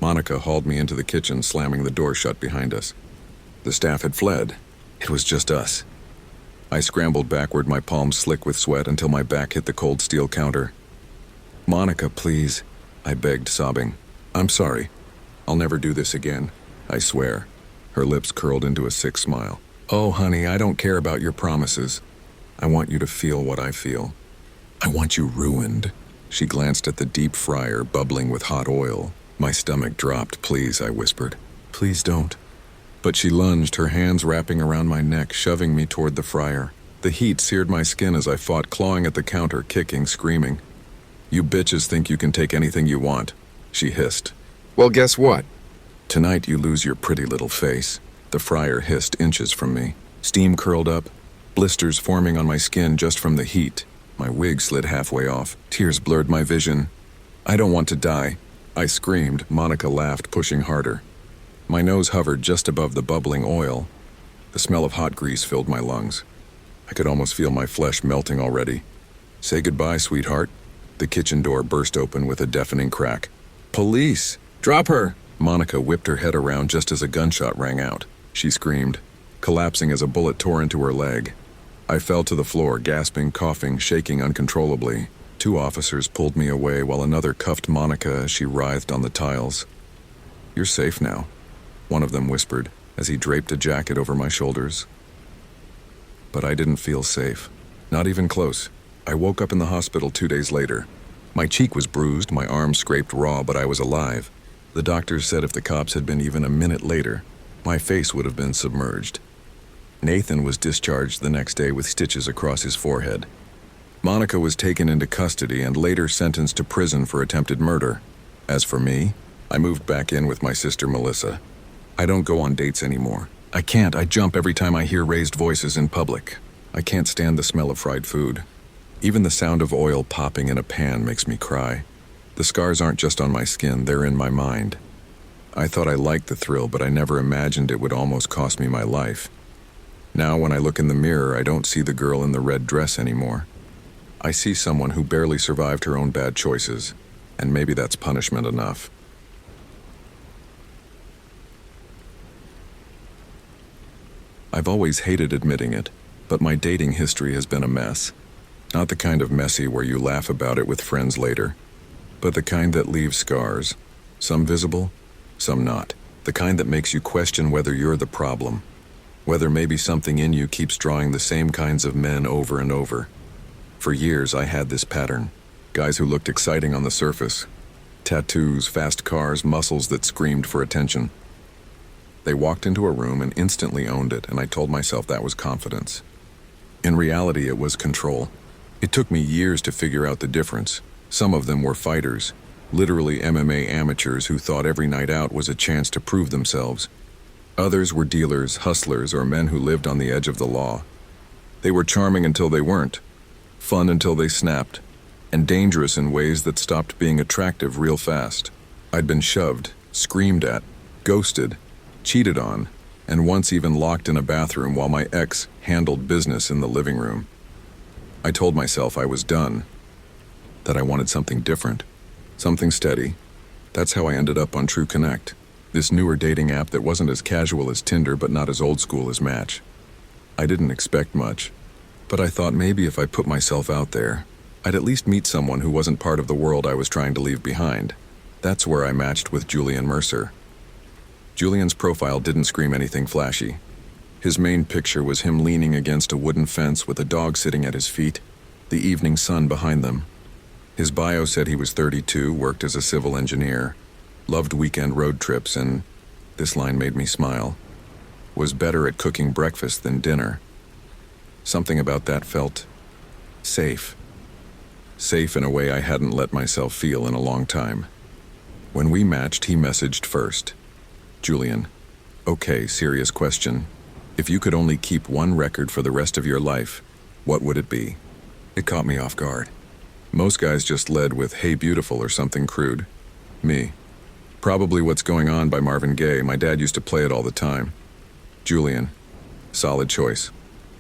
Monica hauled me into the kitchen, slamming the door shut behind us. The staff had fled. It was just us. I scrambled backward, my palms slick with sweat, until my back hit the cold steel counter. "Monica, please," I begged, sobbing. "I'm sorry. I'll never do this again, I swear." Her lips curled into a sick smile. "Oh, honey, I don't care about your promises. I want you to feel what I feel. I want you ruined." She glanced at the deep fryer bubbling with hot oil. My stomach dropped. "Please," I whispered. "Please don't." But she lunged, her hands wrapping around my neck, shoving me toward the fryer. The heat seared my skin as I fought, clawing at the counter, kicking, screaming. "You bitches think you can take anything you want," she hissed. "Well, guess what? Tonight you lose your pretty little face." The fryer hissed inches from me. Steam curled up, blisters forming on my skin just from the heat. My wig slid halfway off. Tears blurred my vision. "I don't want to die," I screamed. Monica laughed, pushing harder. My nose hovered just above the bubbling oil. The smell of hot grease filled my lungs. I could almost feel my flesh melting already. "Say goodbye, sweetheart." The kitchen door burst open with a deafening crack. "Police! Drop her!" Monica whipped her head around just as a gunshot rang out. She screamed, collapsing as a bullet tore into her leg. I fell to the floor, gasping, coughing, shaking uncontrollably. 2 officers pulled me away while another cuffed Monica as she writhed on the tiles. "You're safe now," one of them whispered as he draped a jacket over my shoulders. But I didn't feel safe. Not even close. I woke up in the hospital 2 days later. My cheek was bruised, my arm scraped raw, but I was alive. The doctors said if the cops had been even a minute later, my face would have been submerged. Nathan was discharged the next day with stitches across his forehead. Monica was taken into custody and later sentenced to prison for attempted murder. As for me, I moved back in with my sister Melissa. I don't go on dates anymore. I can't. I jump every time I hear raised voices in public. I can't stand the smell of fried food. Even the sound of oil popping in a pan makes me cry. The scars aren't just on my skin, they're in my mind. I thought I liked the thrill, but I never imagined it would almost cost me my life. Now when I look in the mirror, I don't see the girl in the red dress anymore. I see someone who barely survived her own bad choices, and maybe that's punishment enough. I've always hated admitting it, but my dating history has been a mess. Not the kind of messy where you laugh about it with friends later, but the kind that leaves scars, some visible, some not. The kind that makes you question whether you're the problem, whether maybe something in you keeps drawing the same kinds of men over and over. For years I had this pattern. Guys who looked exciting on the surface. Tattoos, fast cars, muscles that screamed for attention. They walked into a room and instantly owned it, and I told myself that was confidence. In reality, it was control. It took me years to figure out the difference. Some of them were fighters, literally MMA amateurs who thought every night out was a chance to prove themselves. Others were dealers, hustlers, or men who lived on the edge of the law. They were charming until they weren't, fun until they snapped, and dangerous in ways that stopped being attractive real fast. I'd been shoved, screamed at, ghosted, cheated on, and once even locked in a bathroom while my ex handled business in the living room. I told myself I was done. that I wanted something different, something steady. That's how I ended up on True Connect, this newer dating app that wasn't as casual as Tinder but not as old school as Match. I didn't expect much, but I thought maybe if I put myself out there, I'd at least meet someone who wasn't part of the world I was trying to leave behind. That's where I matched with Julian Mercer. Julian's profile didn't scream anything flashy. His main picture was him leaning against a wooden fence with a dog sitting at his feet, the evening sun behind them. His bio said he was 32, worked as a civil engineer, loved weekend road trips, and, this line made me smile, was better at cooking breakfast than dinner. Something about that felt safe. Safe in a way I hadn't let myself feel in a long time. When we matched, he messaged first. Julian, okay, serious question. If you could only keep one record for the rest of your life, what would it be? It caught me off guard. Most guys just led with Hey Beautiful or something crude. Me. Probably What's Going On by Marvin Gaye. My dad used to play it all the time. Julian. Solid choice.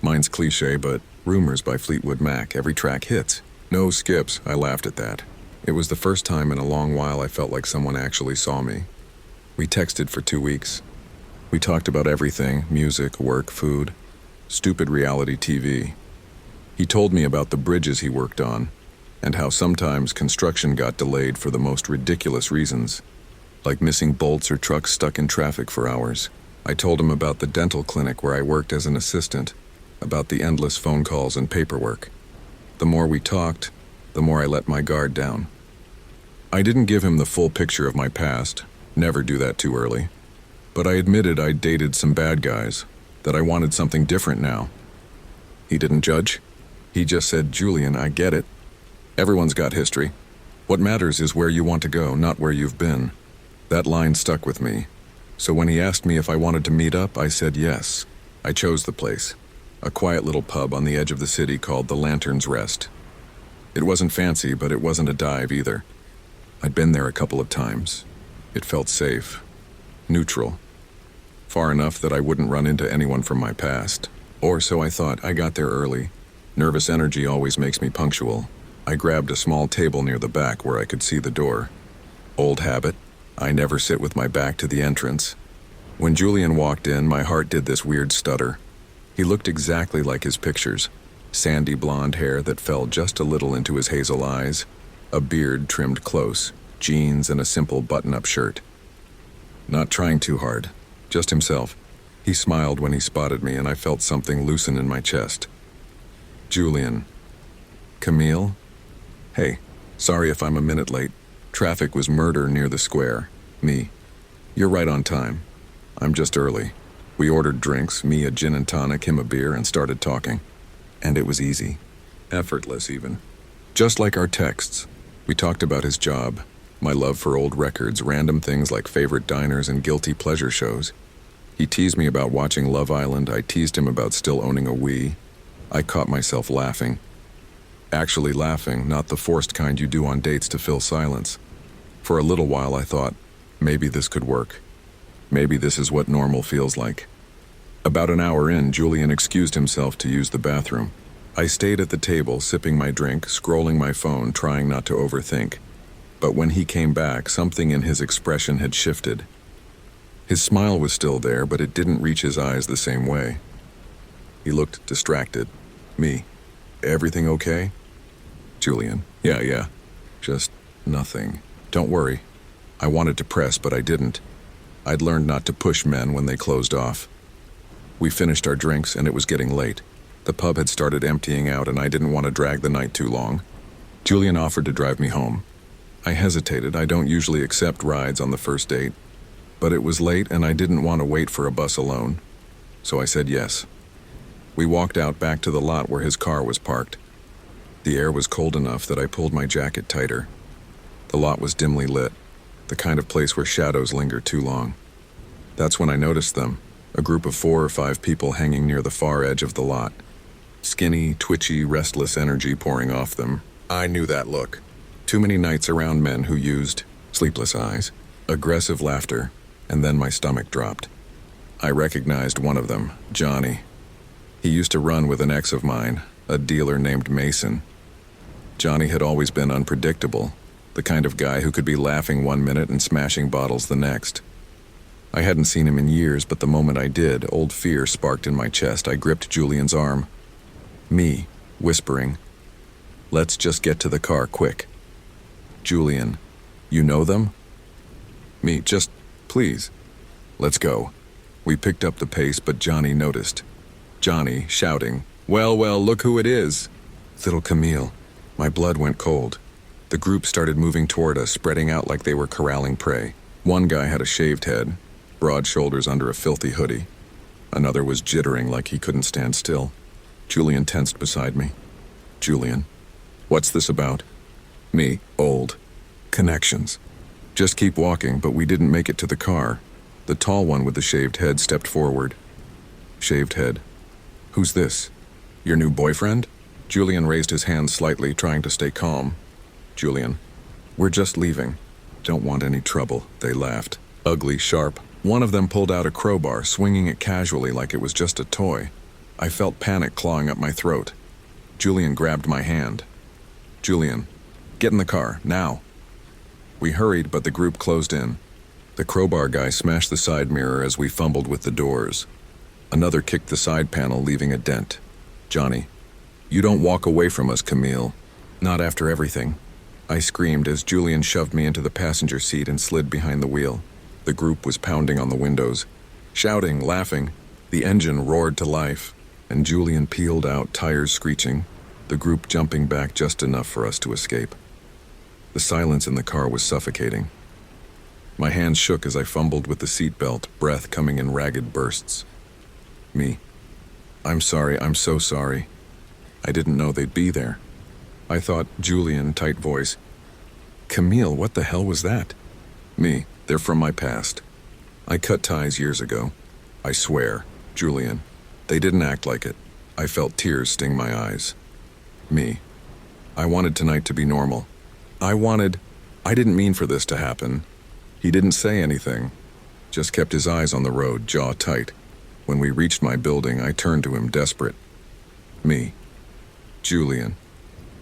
Mine's cliche, but Rumors by Fleetwood Mac. Every track hits. No skips. I laughed at that. It was the first time in a long while I felt like someone actually saw me. We texted for 2 weeks. We talked about everything, music, work, food, stupid reality TV. He told me about the bridges he worked on, and how sometimes construction got delayed for the most ridiculous reasons, like missing bolts or trucks stuck in traffic for hours. I told him about the dental clinic where I worked as an assistant, about the endless phone calls and paperwork. The more we talked, the more I let my guard down. I didn't give him the full picture of my past, never do that too early, but I admitted I'd dated some bad guys, that I wanted something different now. He didn't judge. He just said, Julian, I get it. Everyone's got history. What matters is where you want to go, not where you've been. That line stuck with me. So when he asked me if I wanted to meet up, I said yes. I chose the place. A quiet little pub on the edge of the city called the Lantern's Rest. It wasn't fancy, but it wasn't a dive either. I'd been there a couple of times. It felt safe. Neutral. Far enough that I wouldn't run into anyone from my past. Or so I thought. I got there early. Nervous energy always makes me punctual. I grabbed a small table near the back where I could see the door. Old habit. I never sit with my back to the entrance. When Julian walked in, my heart did this weird stutter. He looked exactly like his pictures. Sandy blonde hair that fell just a little into his hazel eyes. A beard trimmed close. Jeans and a simple button-up shirt. Not trying too hard. Just himself. He smiled when he spotted me, and I felt something loosen in my chest. Julian. Camille? Hey, sorry if I'm a minute late. Traffic was murder near the square. Me. You're right on time. I'm just early. We ordered drinks, me a gin and tonic, him a beer, and started talking. And it was easy. Effortless, even. Just like our texts. We talked about his job, my love for old records, random things like favorite diners and guilty pleasure shows. He teased me about watching Love Island. I teased him about still owning a Wii. I caught myself laughing. Actually laughing, not the forced kind you do on dates to fill silence. For a little while I thought, maybe this could work. Maybe this is what normal feels like. About an hour in, Julian excused himself to use the bathroom. I stayed at the table, sipping my drink, scrolling my phone, trying not to overthink. But when he came back, something in his expression had shifted. His smile was still there, but it didn't reach his eyes the same way. He looked distracted. Me. Everything okay? Julian. Yeah. Just nothing. Don't worry. I wanted to press, but I didn't. I'd learned not to push men when they closed off. We finished our drinks, and it was getting late. The pub had started emptying out, and I didn't want to drag the night too long. Julian offered to drive me home. I hesitated. I don't usually accept rides on the first date. But it was late, and I didn't want to wait for a bus alone. So I said yes. We walked out back to the lot where his car was parked. The air was cold enough that I pulled my jacket tighter. The lot was dimly lit, the kind of place where shadows linger too long. That's when I noticed them, a group of 4 or 5 people hanging near the far edge of the lot. Skinny, twitchy, restless energy pouring off them. I knew that look. Too many nights around men who used sleepless eyes, aggressive laughter, and then my stomach dropped. I recognized one of them, Johnny. He used to run with an ex of mine, a dealer named Mason. Johnny had always been unpredictable, the kind of guy who could be laughing one minute and smashing bottles the next. I hadn't seen him in years, but the moment I did, old fear sparked in my chest. I gripped Julian's arm. Me, whispering, "Let's just get to the car, quick." Julian, "You know them?" Me, "Just, please. Let's go." We picked up the pace, but Johnny noticed. Johnny, shouting, Well, look who it is." Little Camille. My blood went cold. The group started moving toward us, spreading out like they were corralling prey. One guy had a shaved head, broad shoulders under a filthy hoodie. Another was jittering like he couldn't stand still. Julian tensed beside me. Julian, "What's this about?" Me, "Old. Connections. Just keep walking," but we didn't make it to the car. The tall one with the shaved head stepped forward. Shaved head. "Who's this? Your new boyfriend?" Julian raised his hand slightly, trying to stay calm. Julian, "We're just leaving. Don't want any trouble," they laughed. Ugly, sharp. One of them pulled out a crowbar, swinging it casually like it was just a toy. I felt panic clawing up my throat. Julian grabbed my hand. Julian, "Get in the car, now." We hurried, but the group closed in. The crowbar guy smashed the side mirror as we fumbled with the doors. Another kicked the side panel, leaving a dent. Johnny, "You don't walk away from us, Camille. Not after everything." I screamed as Julian shoved me into the passenger seat and slid behind the wheel. The group was pounding on the windows, shouting, laughing. The engine roared to life, and Julian peeled out, tires screeching, the group jumping back just enough for us to escape. The silence in the car was suffocating. My hands shook as I fumbled with the seatbelt, breath coming in ragged bursts. Me, "I'm sorry, I'm so sorry. I didn't know they'd be there." I thought. Julian, tight voice, "Camille, what the hell was that?" Me, "They're from my past. I cut ties years ago. I swear." Julian, "They didn't act like it." I felt tears sting my eyes. Me, "I wanted tonight to be normal. I didn't mean for this to happen." He didn't say anything, just kept his eyes on the road, jaw tight. When we reached my building, I turned to him, desperate. Me, "Julian,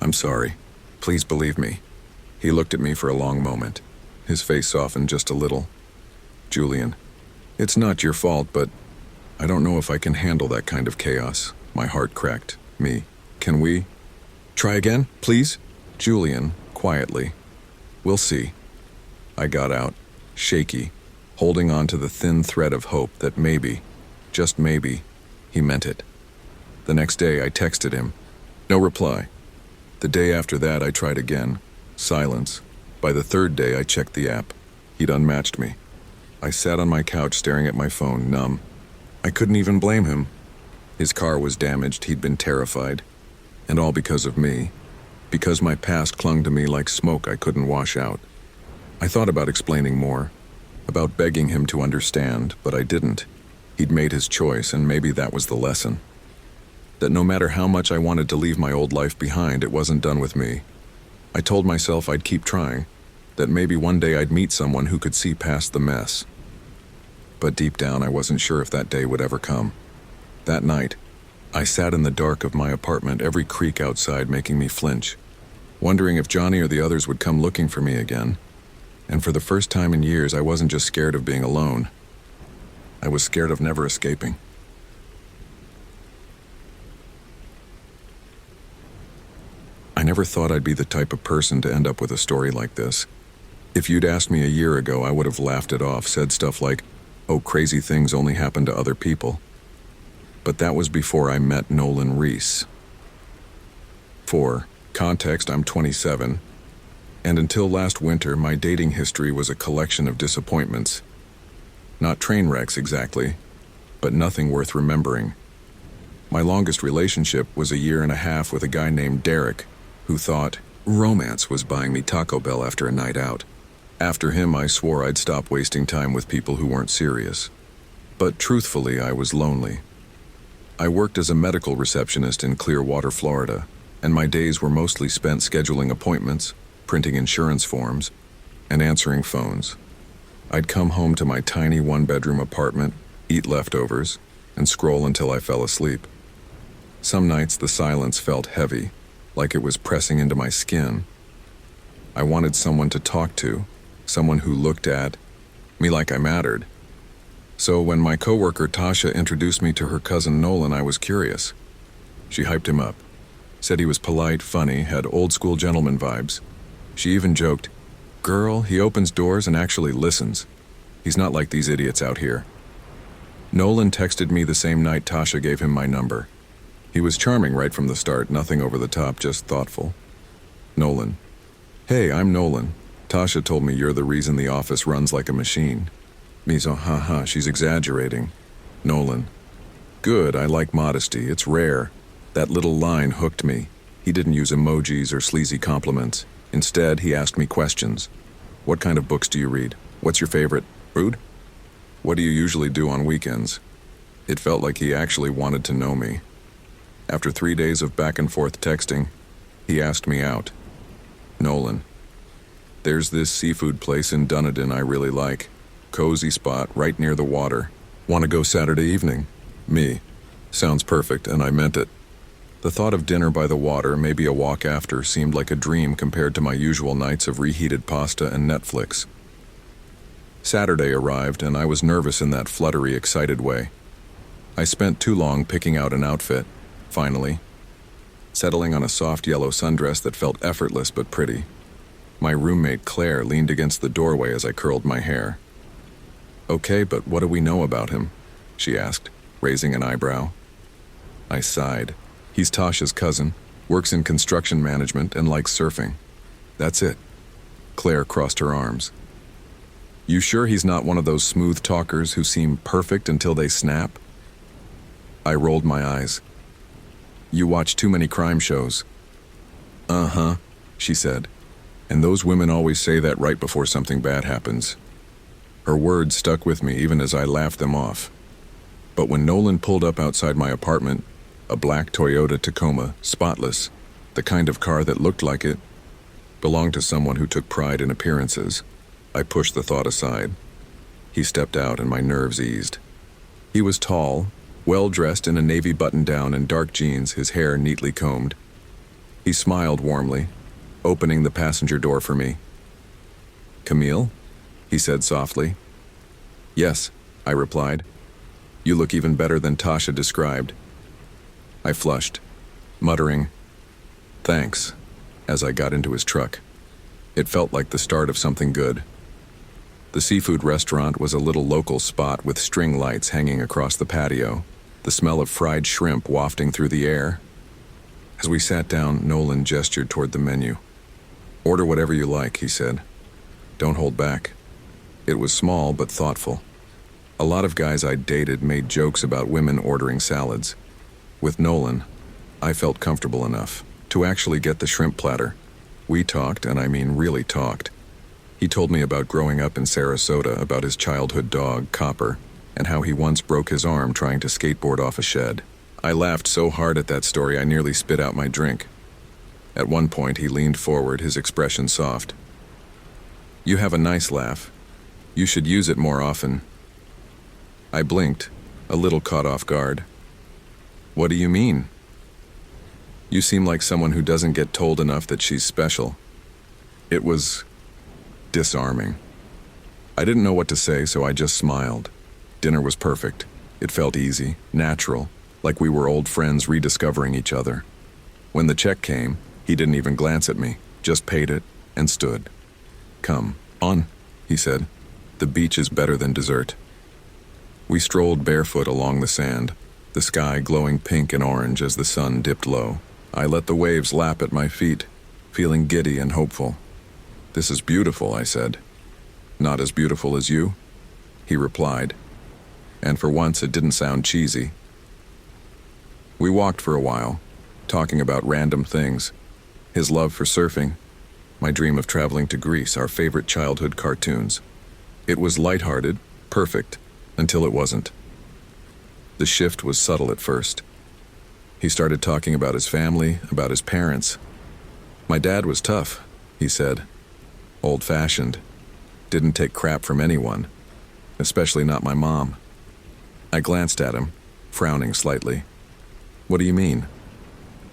I'm sorry. Please believe me." He looked at me for a long moment. His face softened just a little. Julian, "It's not your fault, but I don't know if I can handle that kind of chaos." My heart cracked. Me, "Can we try again, please?" Julian, quietly, "We'll see." I got out, shaky, holding on to the thin thread of hope that maybe, just maybe, he meant it. The next day I texted him. No reply. The day after that I tried again. Silence. By the third day I checked the app. He'd unmatched me. I sat on my couch staring at my phone, numb. I couldn't even blame him. His car was damaged, he'd been terrified. And all because of me. Because my past clung to me like smoke I couldn't wash out. I thought about explaining more, about begging him to understand, but I didn't. He'd made his choice, and maybe that was the lesson. That no matter how much I wanted to leave my old life behind, it wasn't done with me. I told myself I'd keep trying, that maybe one day I'd meet someone who could see past the mess. But deep down, I wasn't sure if that day would ever come. That night, I sat in the dark of my apartment, every creak outside making me flinch, wondering if Johnny or the others would come looking for me again. And for the first time in years, I wasn't just scared of being alone. I was scared of never escaping. I never thought I'd be the type of person to end up with a story like this. If you'd asked me a year ago, I would have laughed it off, said stuff like, "Oh, crazy things only happen to other people." But that was before I met Nolan Reese. For context, I'm 27, and until last winter, my dating history was a collection of disappointments. Not train wrecks exactly, but nothing worth remembering. My longest relationship was a year and a half with a guy named Derek, who thought romance was buying me Taco Bell after a night out. After him, I swore I'd stop wasting time with people who weren't serious. But truthfully, I was lonely. I worked as a medical receptionist in Clearwater, Florida, and my days were mostly spent scheduling appointments, printing insurance forms, and answering phones. I'd come home to my tiny one-bedroom apartment, eat leftovers, and scroll until I fell asleep. Some nights the silence felt heavy, like it was pressing into my skin. I wanted someone to talk to, someone who looked at me like I mattered. So when my coworker Tasha introduced me to her cousin Nolan, I was curious. She hyped him up, said he was polite, funny, had old-school gentleman vibes. She even joked, "Girl, he opens doors and actually listens. He's not like these idiots out here." Nolan texted me the same night Tasha gave him my number. He was charming right from the start, nothing over the top, just thoughtful. Nolan. "Hey, I'm Nolan. Tasha told me you're the reason the office runs like a machine." Miso, haha, she's exaggerating. Nolan. "Good, I like modesty, it's rare. That little line hooked me. He didn't use emojis or sleazy compliments. Instead, he asked me questions. What kind of books do you read? What's your favorite food? What do you usually do on weekends?" It felt like he actually wanted to know me. After 3 days of back and forth texting, he asked me out. Nolan. "There's this seafood place in Dunedin I really like. Cozy spot right near the water. Want to go Saturday evening?" Me. "Sounds perfect," and I meant it. The thought of dinner by the water, maybe a walk after, seemed like a dream compared to my usual nights of reheated pasta and Netflix. Saturday arrived, and I was nervous in that fluttery, excited way. I spent too long picking out an outfit, finally, settling on a soft yellow sundress that felt effortless but pretty. My roommate Claire leaned against the doorway as I curled my hair. "Okay, but what do we know about him?" she asked, raising an eyebrow. I sighed. "He's Tasha's cousin, works in construction management, and likes surfing. That's it." Claire crossed her arms. "You sure he's not one of those smooth talkers who seem perfect until they snap?" I rolled my eyes. "You watch too many crime shows." "Uh-huh," she said. "And those women always say that right before something bad happens." Her words stuck with me even as I laughed them off. But when Nolan pulled up outside my apartment, a black Toyota Tacoma, spotless, the kind of car that looked like it belonged to someone who took pride in appearances, I pushed the thought aside. He stepped out and my nerves eased. He was tall, well-dressed in a navy button-down and dark jeans, his hair neatly combed. He smiled warmly, opening the passenger door for me. "Camille?" he said softly. "Yes," I replied. "You look even better than Tasha described." I flushed, muttering, "Thanks," as I got into his truck. It felt like the start of something good. The seafood restaurant was a little local spot with string lights hanging across the patio, the smell of fried shrimp wafting through the air. As we sat down, Nolan gestured toward the menu. "Order whatever you like," he said. "Don't hold back." It was small but thoughtful. A lot of guys I'd dated made jokes about women ordering salads. With Nolan, I felt comfortable enough to actually get the shrimp platter. We talked, and I mean really talked. He told me about growing up in Sarasota, about his childhood dog, Copper, and how he once broke his arm trying to skateboard off a shed. I laughed so hard at that story I nearly spit out my drink. At one point, he leaned forward, his expression soft. "You have a nice laugh. You should use it more often." I blinked, a little caught off guard. "What do you mean?" "You seem like someone who doesn't get told enough that she's special." It was disarming. I didn't know what to say, so I just smiled. Dinner was perfect. It felt easy, natural, like we were old friends rediscovering each other. When the check came, he didn't even glance at me, just paid it and stood. "Come on," he said. "The beach is better than dessert." We strolled barefoot along the sand, the sky glowing pink and orange as the sun dipped low. I let the waves lap at my feet, feeling giddy and hopeful. "This is beautiful," I said. "Not as beautiful as you?" he replied. And for once it didn't sound cheesy. We walked for a while, talking about random things. His love for surfing, my dream of traveling to Greece, our favorite childhood cartoons. It was lighthearted, perfect, until it wasn't. The shift was subtle at first. He started talking about his family, about his parents. "My dad was tough," he said. "Old-fashioned. Didn't take crap from anyone, especially not my mom." I glanced at him, frowning slightly. "What do you mean?"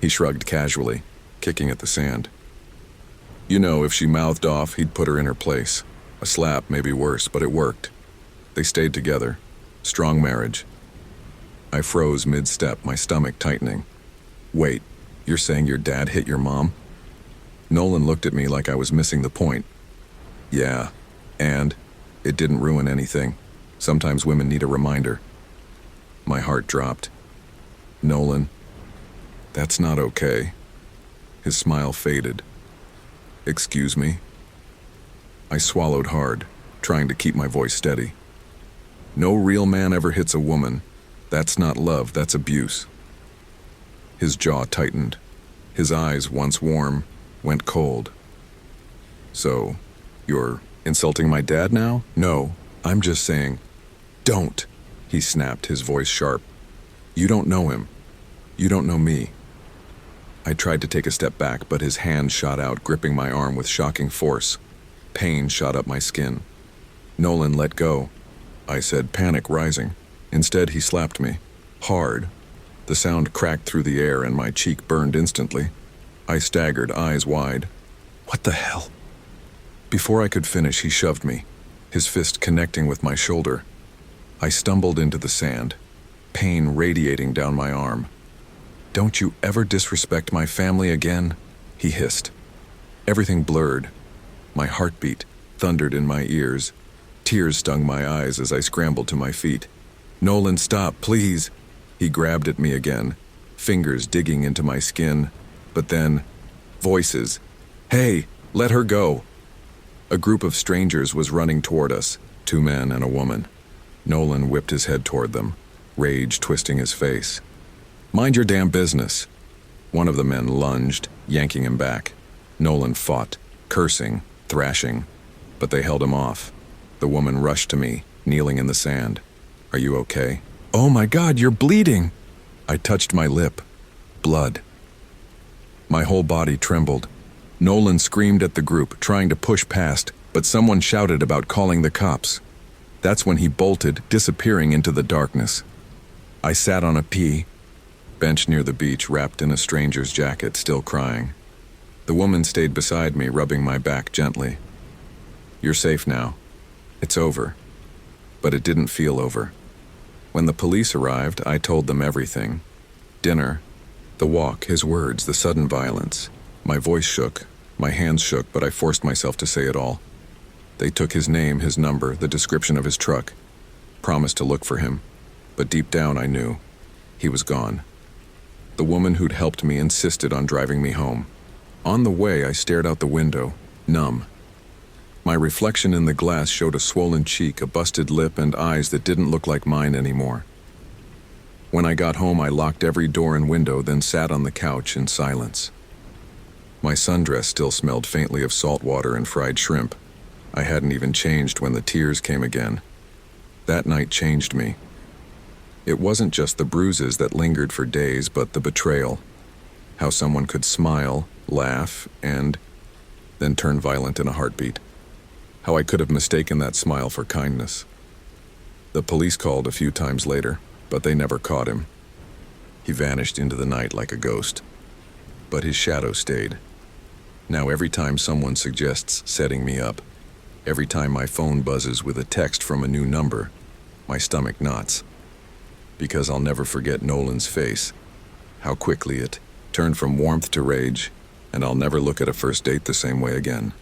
He shrugged casually. kicking at the sand. You know, if she mouthed off, he'd put her in her place. A slap, maybe worse, but it worked. They stayed together. Strong marriage. I froze mid-step, my stomach tightening. Wait, you're saying your dad hit your mom? Nolan looked at me like I was missing the point. Yeah, and it didn't ruin anything. Sometimes women need a reminder. My heart dropped. Nolan, that's not okay. His smile faded. Excuse me? I swallowed hard, trying to keep my voice steady. No real man ever hits a woman. That's not love, that's abuse. His jaw tightened. His eyes, once warm, went cold. So, you're insulting my dad now? No, I'm just saying, don't, he snapped, his voice sharp. You don't know him. You don't know me. I tried to take a step back, but his hand shot out, gripping my arm with shocking force. Pain shot up my skin. Nolan, let go, I said, panic rising. Instead, he slapped me. Hard. The sound cracked through the air and my cheek burned instantly. I staggered, eyes wide. What the hell? Before I could finish, he shoved me, his fist connecting with my shoulder. I stumbled into the sand, pain radiating down my arm. Don't you ever disrespect my family again, he hissed. Everything blurred. My heartbeat thundered in my ears. Tears stung my eyes as I scrambled to my feet. Nolan, stop, please. He grabbed at me again, fingers digging into my skin. But then, voices. Hey, let her go. A group of strangers was running toward us, 2 men and a woman. Nolan whipped his head toward them, rage twisting his face. Mind your damn business. One of the men lunged, yanking him back. Nolan fought, cursing, thrashing, but they held him off. The woman rushed to me, kneeling in the sand. Are you okay? Oh my God, you're bleeding! I touched my lip. Blood. My whole body trembled. Nolan screamed at the group, trying to push past, but someone shouted about calling the cops. That's when he bolted, disappearing into the darkness. I sat on a bench near the beach, wrapped in a stranger's jacket, still crying. The woman stayed beside me, rubbing my back gently. You're safe now. It's over. But it didn't feel over. When the police arrived, I told them everything. Dinner, the walk, his words, the sudden violence. My voice shook, my hands shook, but I forced myself to say it all. They took his name, his number, the description of his truck. Promised to look for him. But deep down I knew. He was gone. The woman who'd helped me insisted on driving me home. On the way, I stared out the window, numb. My reflection in the glass showed a swollen cheek, a busted lip, and eyes that didn't look like mine anymore. When I got home, I locked every door and window, then sat on the couch in silence. My sundress still smelled faintly of salt water and fried shrimp. I hadn't even changed when the tears came again. That night changed me. It wasn't just the bruises that lingered for days, but the betrayal. How someone could smile, laugh, and then turn violent in a heartbeat. How I could have mistaken that smile for kindness. The police called a few times later, but they never caught him. He vanished into the night like a ghost. But his shadow stayed. Now every time someone suggests setting me up, every time my phone buzzes with a text from a new number, my stomach knots. Because I'll never forget Nolan's face, how quickly it turned from warmth to rage, and I'll never look at a first date the same way again.